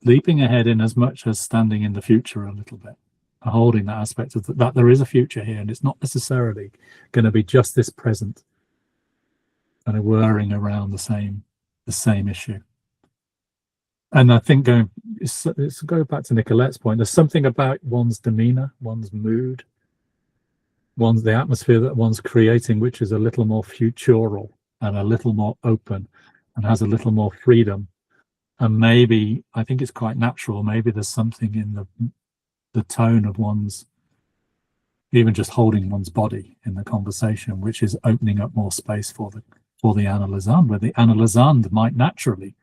leaping ahead in as much as standing in the future a little bit, holding that aspect of that there is a future here, and it's not necessarily going to be just this present, kind of whirring around the same issue. And I think go back to Nicolette's point, there's something about one's demeanor, one's mood, the atmosphere that one's creating, which is a little more futural and a little more open and has a little more freedom. And maybe, I think it's quite natural, maybe there's something in the tone of one's, even just holding one's body in the conversation, which is opening up more space for the analysand, where the analysand might naturally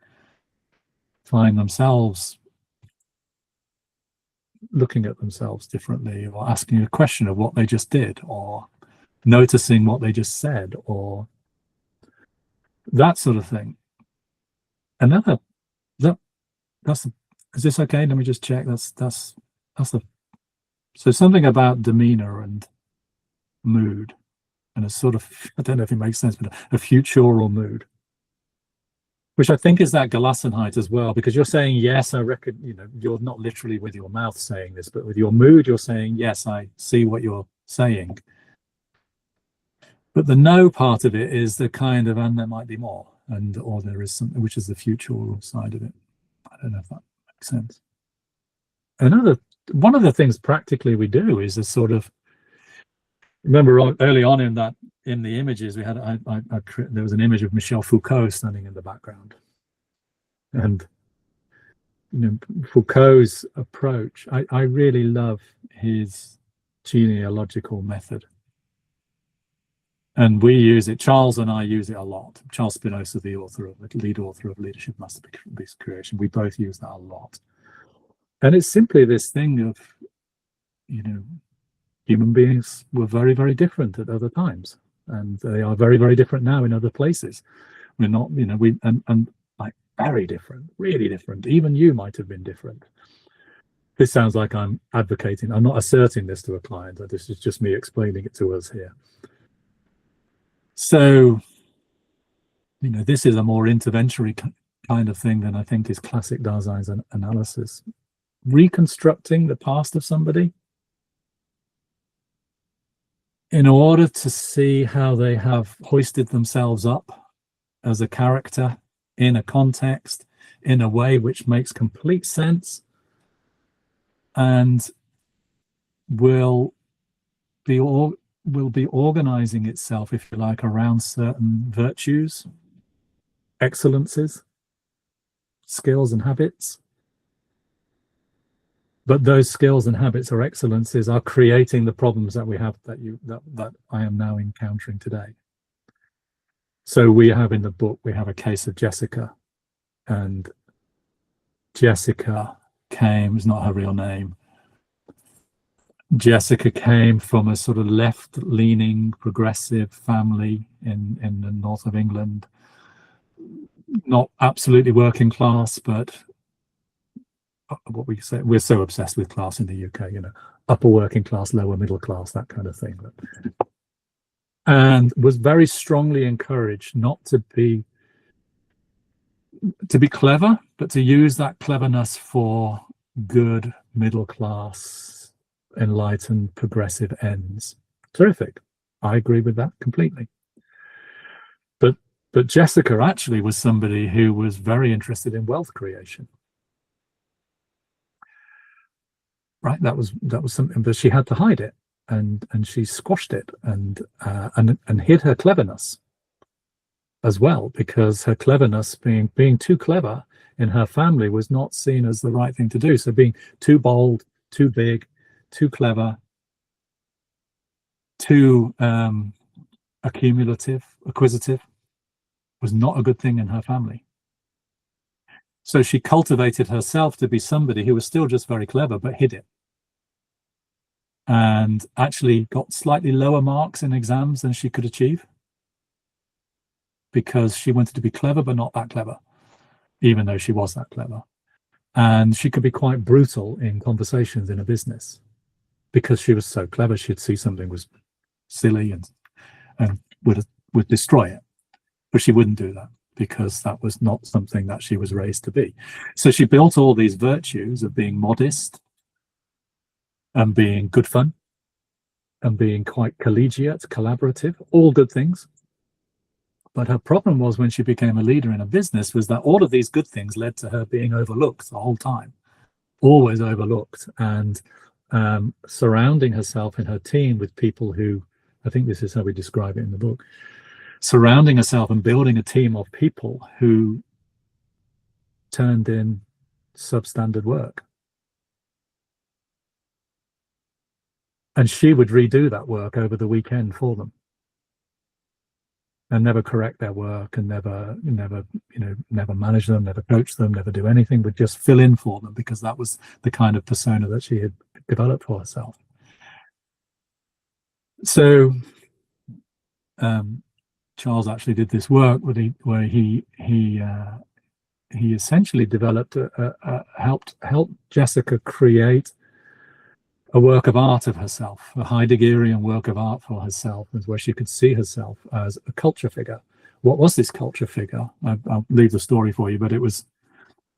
find themselves looking at themselves differently, or asking a question of what they just did, or noticing what they just said, or that sort of thing. And is this okay? Let me just check. That's so something about demeanor and mood, and a sort of, I don't know if it makes sense, but a futural mood, which I think is that Gelassenheit as well, because you're saying, yes, I reckon, you know, you're not literally with your mouth saying this, but with your mood, you're saying, yes, I see what you're saying. But the no part of it is the kind of, and there might be more, or there is something, which is the futural side of it. I don't know if that makes sense. One of the things practically we do is a sort of, remember early on in the images we had, there was an image of Michel Foucault standing in the background, and you know, Foucault's approach, I really love his genealogical method, and we use it. Charles and I use it a lot. Charles Spinoza, the lead author of Leadership Masterpiece Creation, we both use that a lot. And it's simply this thing of, you know, human beings were very, very different at other times, and they are very, very different now in other places. We're not, you know, and like very different, really different. Even you might have been different. This sounds like I'm advocating. I'm not asserting this to a client. This is just me explaining it to us here. So, you know, this is a more interventory kind of thing than I think is classic Daseinsanalysis. Reconstructing the past of somebody in order to see how they have hoisted themselves up as a character in a context, in a way which makes complete sense, and will be organizing itself, if you like, around certain virtues, excellences, skills and habits. But those skills and habits or excellences are creating the problems that we have, that I am now encountering today. So we have in the book, we have a case of Jessica, and Jessica came, it's not her real name. Jessica came from a sort of left-leaning progressive family in the north of England, not absolutely working class, but what we say, we're so obsessed with class in the UK, you know, upper working class, lower middle class, that kind of thing. And was very strongly encouraged not to be clever, but to use that cleverness for good middle class, enlightened, progressive ends. Terrific. I agree with that completely. But Jessica actually was somebody who was very interested in wealth creation. Right, that was something, but she had to hide it, and she squashed it and hid her cleverness as well, because her cleverness, being too clever in her family, was not seen as the right thing to do. So being too bold, too big, too clever, too acquisitive was not a good thing in her family. So she cultivated herself to be somebody who was still just very clever, but hid it. And actually got slightly lower marks in exams than she could achieve, because she wanted to be clever, but not that clever, even though she was that clever. And she could be quite brutal in conversations in a business, because she was so clever. She'd see something was silly and would destroy it. But she wouldn't do that, because that was not something that she was raised to be. So she built all these virtues of being modest and being good fun and being quite collegiate, collaborative, all good things. But her problem was, when she became a leader in a business, was that all of these good things led to her being overlooked the whole time, always overlooked, and surrounding herself and her team with people who, I think this is how we describe it in the book, surrounding herself and building a team of people who turned in substandard work. And she would redo that work over the weekend for them, and never correct their work, and never manage them, never coach them, never do anything, but just fill in for them, because that was the kind of persona that she had developed for herself. So Charles actually did this work where he essentially developed helped Jessica create a work of art of herself, a Heideggerian work of art for herself, where she could see herself as a culture figure. What was this culture figure? I'll leave the story for you, but it was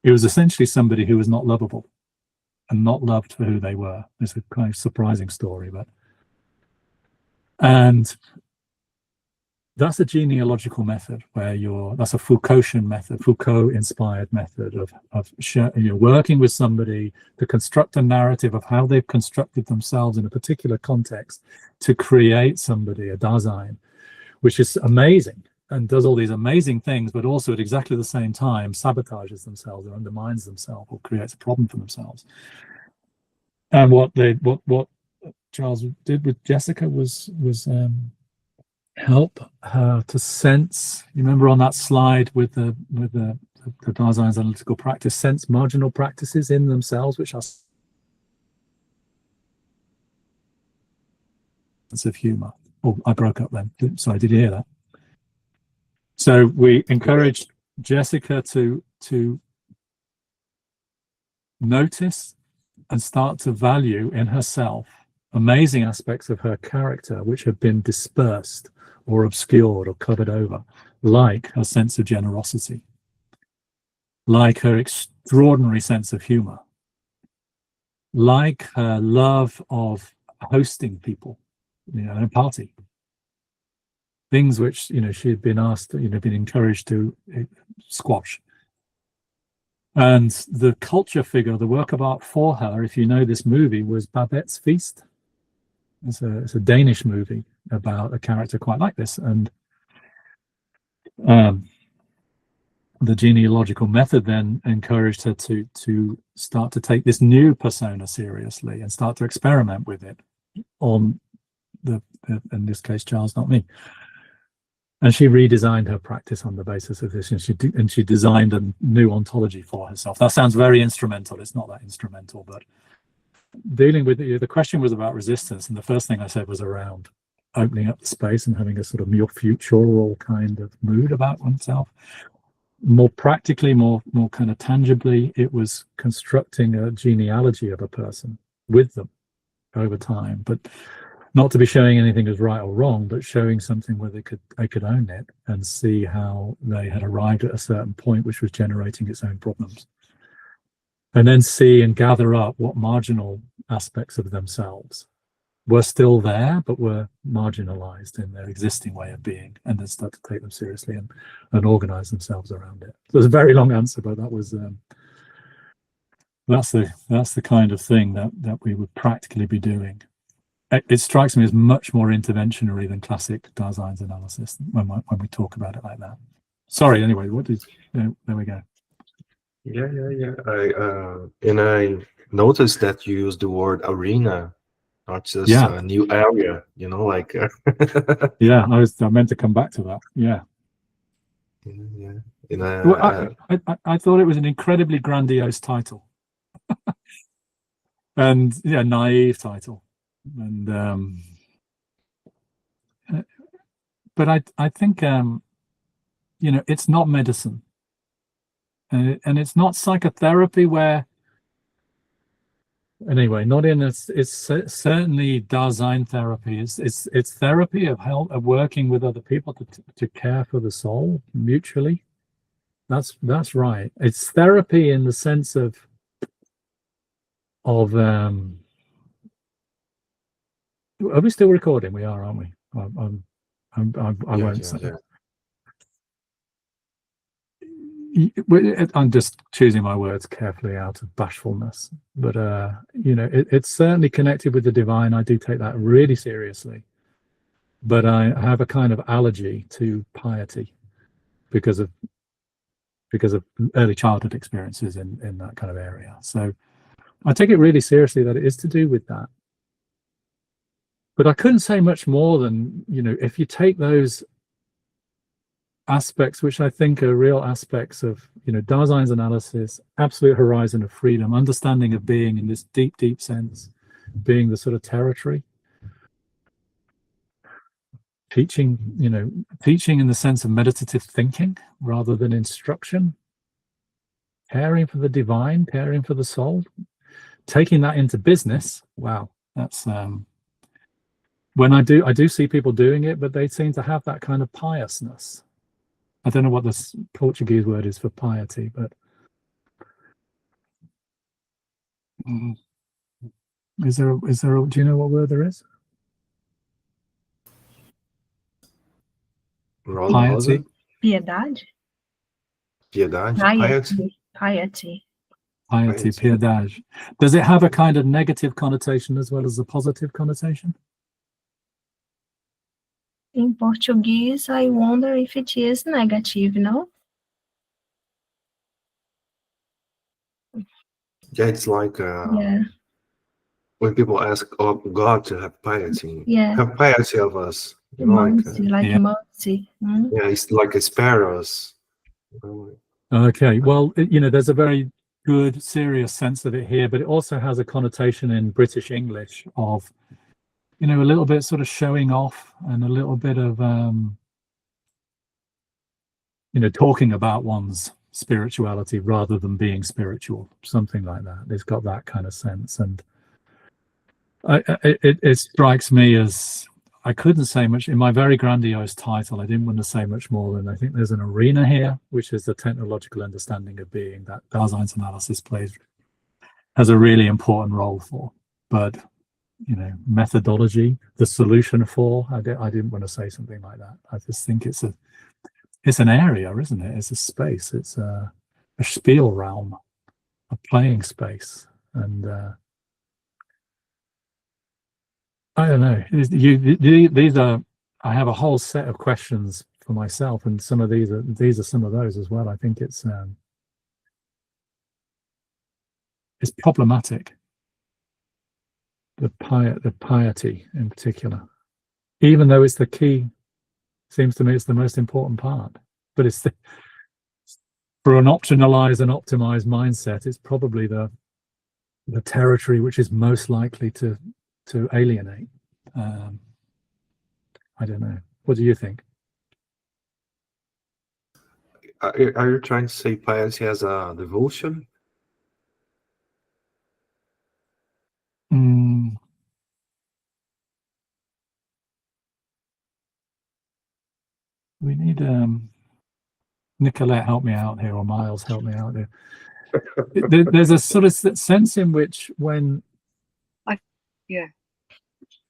essentially somebody who was not lovable and not loved for who they were. It's a kind of surprising story, and that's a genealogical method, that's a Foucaultian method, Foucault-inspired method of working with somebody to construct a narrative of how they've constructed themselves in a particular context to create somebody, a Dasein, which is amazing and does all these amazing things, but also at exactly the same time sabotages themselves or undermines themselves or creates a problem for themselves. And what Charles did with Jessica was help her to sense. You remember on that slide with the Dasein's analytical practice, sense marginal practices in themselves, which are sense of humor. Oh, I broke up then. Sorry, did you hear that? So we encouraged Jessica to notice and start to value in herself amazing aspects of her character which have been dispersed or obscured or covered over, like her sense of generosity, like her extraordinary sense of humor, like her love of hosting people, in a party. Things which, she had been asked, been encouraged to squash. And the culture figure, the work of art for her, if you know this movie, was Babette's Feast. It's a Danish movie about a character quite like this, and the genealogical method then encouraged her to start to take this new persona seriously and start to experiment with it on in this case, Charles, not me. And she redesigned her practice on the basis of this, and she designed a new ontology for herself. That sounds very instrumental. It's not that instrumental, but dealing with the question was about resistance, and the first thing I said was around opening up the space and having a sort of more futural kind of mood about oneself. More practically, more kind of tangibly, it was constructing a genealogy of a person with them over time, but not to be showing anything as right or wrong, but showing something where they could own it and see how they had arrived at a certain point which was generating its own problems. And then see and gather up what marginal aspects of themselves were still there, but were marginalized in their existing way of being, and then start to take them seriously and organize themselves around it. So it's a very long answer, but that was that's the kind of thing that we would practically be doing. It strikes me as much more interventionary than classic Daseinsanalysis when we talk about it like that. Sorry. Anyway, what did? There we go. I noticed that you use the word arena, not just a new area. You know, like. Yeah, I meant to come back to that. Yeah. Yeah. I thought it was an incredibly grandiose title, and naive title, and but I think it's not medicine, and it's not psychotherapy where. Anyway, not in it's certainly Dasein therapy. It's therapy of working with other people to care for the soul mutually. That's right. It's therapy in the sense of are we still recording? We are, aren't we? I won't say. I'm just choosing my words carefully out of bashfulness, but it's certainly connected with the divine. I do take that really seriously, but I have a kind of allergy to piety because of early childhood experiences in that kind of area. So I take it really seriously that it is to do with that. But I couldn't say much more than, if you take those aspects, which I think are real aspects of, Daseinsanalysis, absolute horizon of freedom, understanding of being in this deep, deep sense, being the sort of territory. Teaching in the sense of meditative thinking rather than instruction. Caring for the divine, caring for the soul. Taking that into business, wow, that's when I do see people doing it, but they seem to have that kind of piousness. I don't know what the Portuguese word is for piety, but is there do you know what word there is? Piety. Piedade. Piety. Piedade. Does it have a kind of negative connotation as well as a positive connotation? In Portuguese, I wonder if it is negative, no? Yeah, it's like when people ask God to have piety, have piety of us. Mercy. Mercy. Yeah, it's like a sparrows. Okay, well, there's a very good, serious sense of it here, but it also has a connotation in British English of, a little bit sort of showing off and a little bit of, talking about one's spirituality rather than being spiritual, something like that. It's got that kind of sense, and it strikes me as I couldn't say much in my very grandiose title. I didn't want to say much more than I think there's an arena here, which is the technological understanding of being that Daseinsanalysis has a really important role for. But methodology, the solution for, I didn't want to say something like that. I just think it's an area, isn't it? It's a space. It's a spiel realm, a playing space, and I don't know. These are. I have a whole set of questions for myself, and some of these are some of those as well. I think it's problematic. The piety in particular, even though it's the key, seems to me it's the most important part. But it's for an optionalized and optimized mindset, it's probably the territory which is most likely to alienate. I don't know. What do you think? Are you trying to say piety as a devotion? We need Nicolette help me out here, or Miles help me out here. There's a sort of sense in which when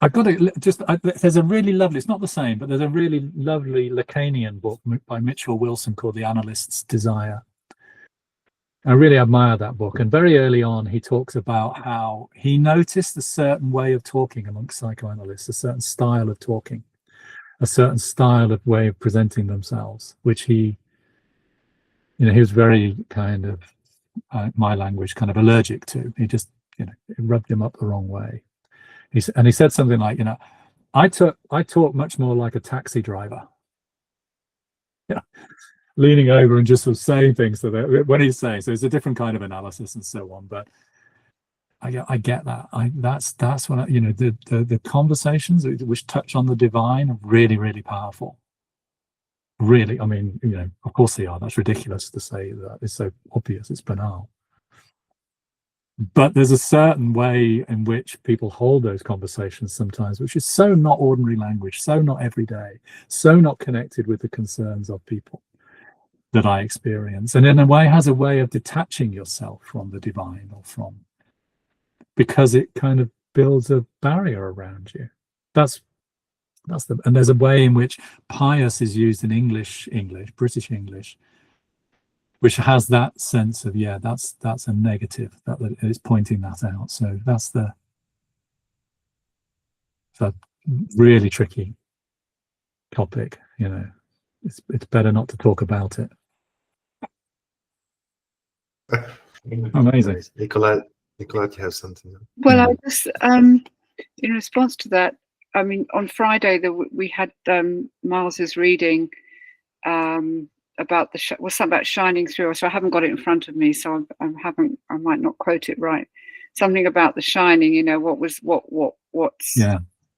I've got it. There's a really lovely. It's not the same, but there's a really lovely Lacanian book by Mitchell Wilson called "The Analyst's Desire." I really admire that book. And very early on, he talks about how he noticed a certain way of talking amongst psychoanalysts, a certain style of talking, a certain style of way of presenting themselves, which he he was very kind of, my language, kind of allergic to. He just, it rubbed him up the wrong way. He said something like, I talk much more like a taxi driver. Yeah, leaning over and just sort of saying things when he's saying. So it's a different kind of analysis and so on. But I get that. That's when the conversations which touch on the divine are really, really powerful. Really, I mean, of course they are. That's ridiculous to say that. It's so obvious. It's banal. But there's a certain way in which people hold those conversations sometimes, which is so not ordinary language, so not everyday, so not connected with the concerns of people that I experience, and in a way has a way of detaching yourself from the divine, or from, because it kind of builds a barrier around you. And there's a way in which pious is used in English, British English, which has that sense of, that's a negative, that is pointing that out. So that's the really tricky topic. It's better not to talk about it. Amazing. Nicolette, you have something. Well, I just in response to that, I mean, on Friday we had Miles's reading about something about shining through. So I haven't got it in front of me, so I might not quote it right. Something about the shining.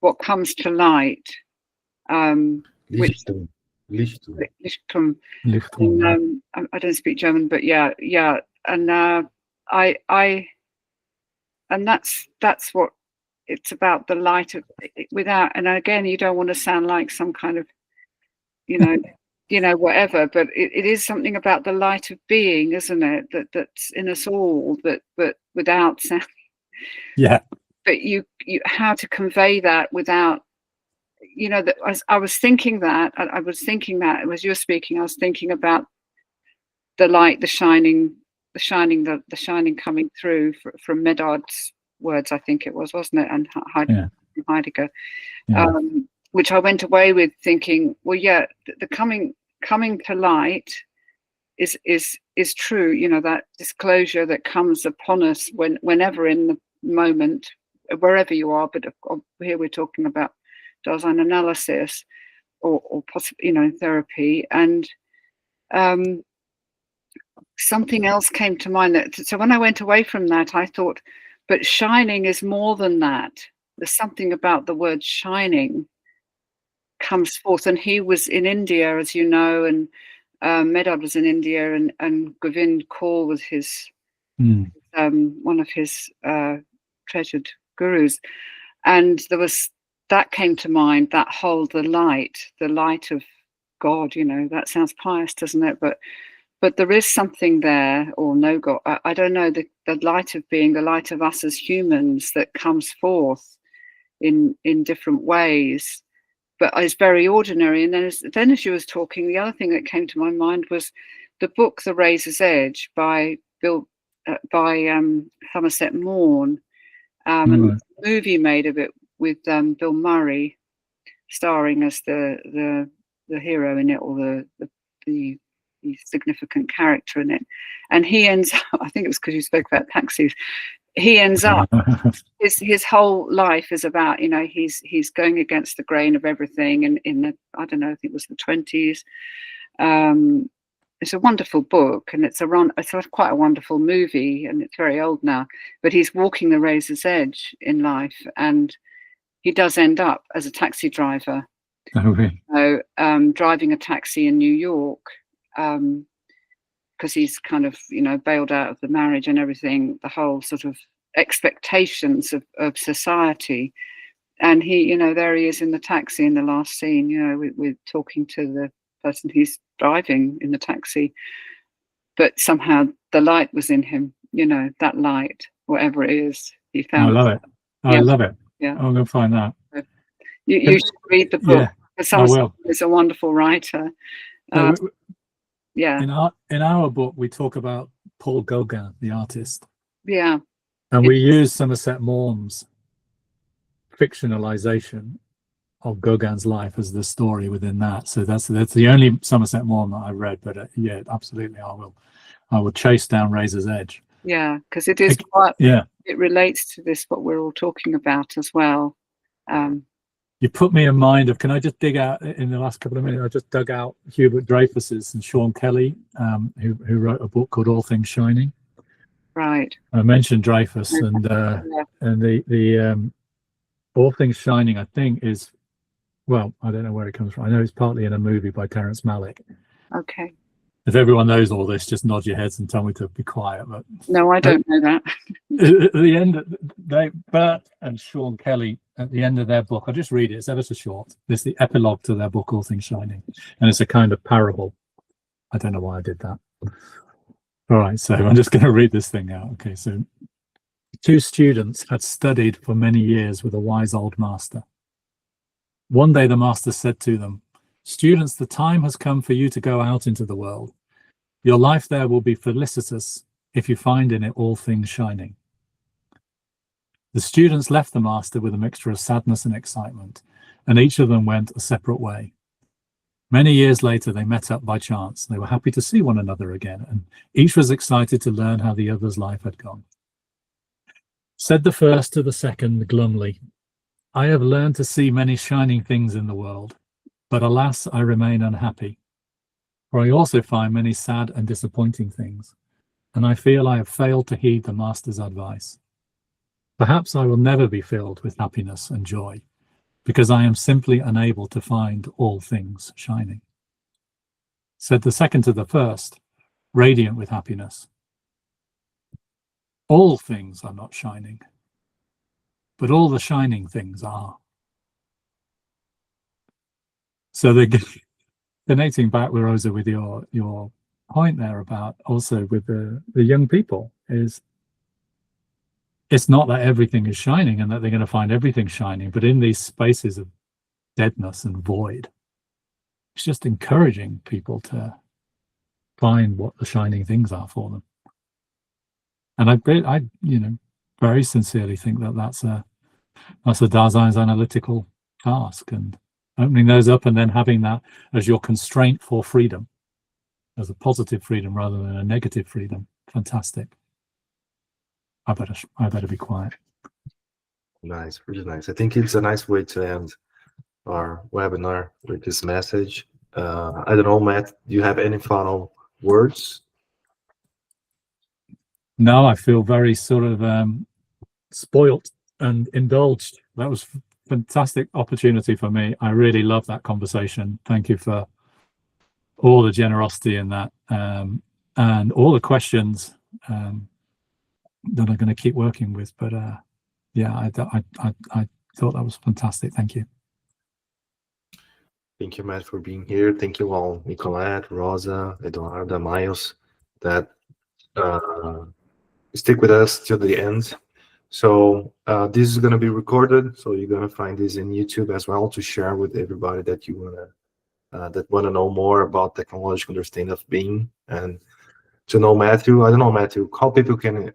What comes to light. Lichtung. I don't speak German, but yeah, and that's what it's about, the light of without. And again, you don't want to sound like some kind of, whatever, but it is something about the light of being, isn't it? That's in us all, but without sound. Yeah. But you how to convey that without, I was thinking that as you were speaking, I was thinking about the light, the shining coming through from Medard's words, I think it was, wasn't it? And Heidegger, which I went away with thinking, well, the coming to light is true. That disclosure that comes upon us whenever in the moment, wherever you are. But here we're talking about Daseinanalysis or possibly, therapy. And something else came to mind. So when I went away from that, I thought, but shining is more than that. There's something about the word shining comes forth. And he was in India, as you know, and Medard was in India, and Govind Kaur was his one of his treasured gurus. And that came to mind, that whole, the light of God, that sounds pious, doesn't it? But there is something there, or no God, I don't know, the light of being, the light of us as humans that comes forth in different ways, but is very ordinary. And then as you was talking, the other thing that came to my mind was the book The Razor's Edge by Somerset Maugham, and the movie made of it with Bill Murray starring as the hero in it, or the significant character in it. And he ends up, I think it was because you spoke about taxis, he ends up his whole life is about, he's going against the grain of everything, and in the, I don't know, I think it was the 20s. It's a wonderful book, and it's quite a wonderful movie, and it's very old now, but he's walking the razor's edge in life, and he does end up as a taxi driver. Okay. So driving a taxi in New York, because he's kind of, bailed out of the marriage and everything, the whole sort of expectations of society. And he, there he is in the taxi in the last scene, we're talking to the person he's driving in the taxi, but somehow the light was in him, that light, whatever it is, he found. I love it. I love it. Yeah. I'm going to find that. You should read the book. Yeah, I will. He's a wonderful writer. Yeah. In our book, we talk about Paul Gauguin, the artist. Yeah. And we use Somerset Maugham's fictionalization Gauguin's life as the story within that. So that's the only Somerset Maugham that I read. But yeah, absolutely, I will chase down Razor's Edge. Yeah, because it is quite. Yeah, it relates to this what we're all talking about as well. You put me in mind of. Can I just dig out in the last couple of minutes? I just dug out Hubert Dreyfus's and Sean Kelly, who wrote a book called All Things Shining. Right. I mentioned Dreyfus and the All Things Shining, I think, is, well, I don't know where it comes from. I know it's partly in a movie by Terrence Malick. Okay. If everyone knows all this, just nod your heads and tell me to be quiet. But no, I don't know that. At the end, Bert and Sean Kelly, at the end of their book, I'll just read it. It's ever so short. It's the epilogue to their book, All Things Shining, and it's a kind of parable. I don't know why I did that. All right, so I'm just going to read this thing out. Okay, so 2 students had studied for many years with a wise old master. One day the master said to them, "Students, the time has come for you to go out into the world. Your life there will be felicitous if you find in it all things shining." The students left the master with a mixture of sadness and excitement, and each of them went a separate way. Many years later, they met up by chance. They were happy to see one another again, and each was excited to learn how the other's life had gone. Said the first to the second glumly, "I have learned to see many shining things in the world, but alas, I remain unhappy. For I also find many sad and disappointing things, and I feel I have failed to heed the master's advice. Perhaps I will never be filled with happiness and joy, because I am simply unable to find all things shining." Said the second to the first, radiant with happiness, "All things are not shining, but all the shining things are." So they're connecting back, Rosa, with your point there about also with the young people, is it's not that everything is shining and that they're going to find everything shining, but in these spaces of deadness and void, it's just encouraging people to find what the shining things are for them. And I very sincerely think that that's a Daseinsanalytical task, and opening those up and then having that as your constraint for freedom, as a positive freedom rather than a negative freedom. Fantastic. I better be quiet. Nice, really nice. I think it's a nice way to end our webinar with this message. I don't know, Matt, do you have any final words? No, I feel very sort of spoilt and indulged. That was a fantastic opportunity for me. I really love that conversation. Thank you for all the generosity in that, and all the questions that I'm going to keep working with. But yeah, I thought that was fantastic. Thank you. Thank you, Matt, for being here. Thank you all, Nicolette, Rosa, Eduarda, Miles, that stick with us till the end. So this is going to be recorded, so you're going to find this in YouTube as well to share with everybody that you want to know more about technological understanding of being. And to know Matthew, I don't know, Matthew, how people can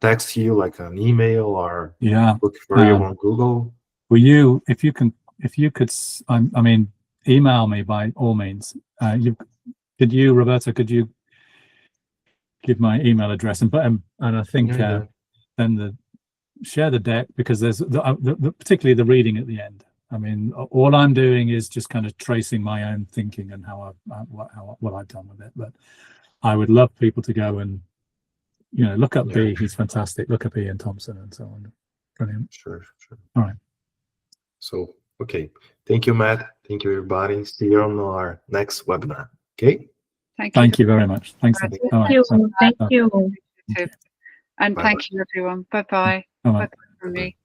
text you, like an email or look for you on Google. Will you, if you could, I mean, email me by all means. Roberta, could you give my email address? And I think then share the deck, because there's particularly the reading at the end. I mean, all I'm doing is just kind of tracing my own thinking and what I've done with it. But I would love people to go and look up B. He's fantastic. Look up Ian Thompson and so on. Brilliant. Sure. All right. So okay, thank you, Matt. Thank you, everybody. See you on our next webinar. Okay. Thank you very much. Thanks. Thank you. And Bye-bye. thank you, everyone. Bye-bye. Bye-bye from me.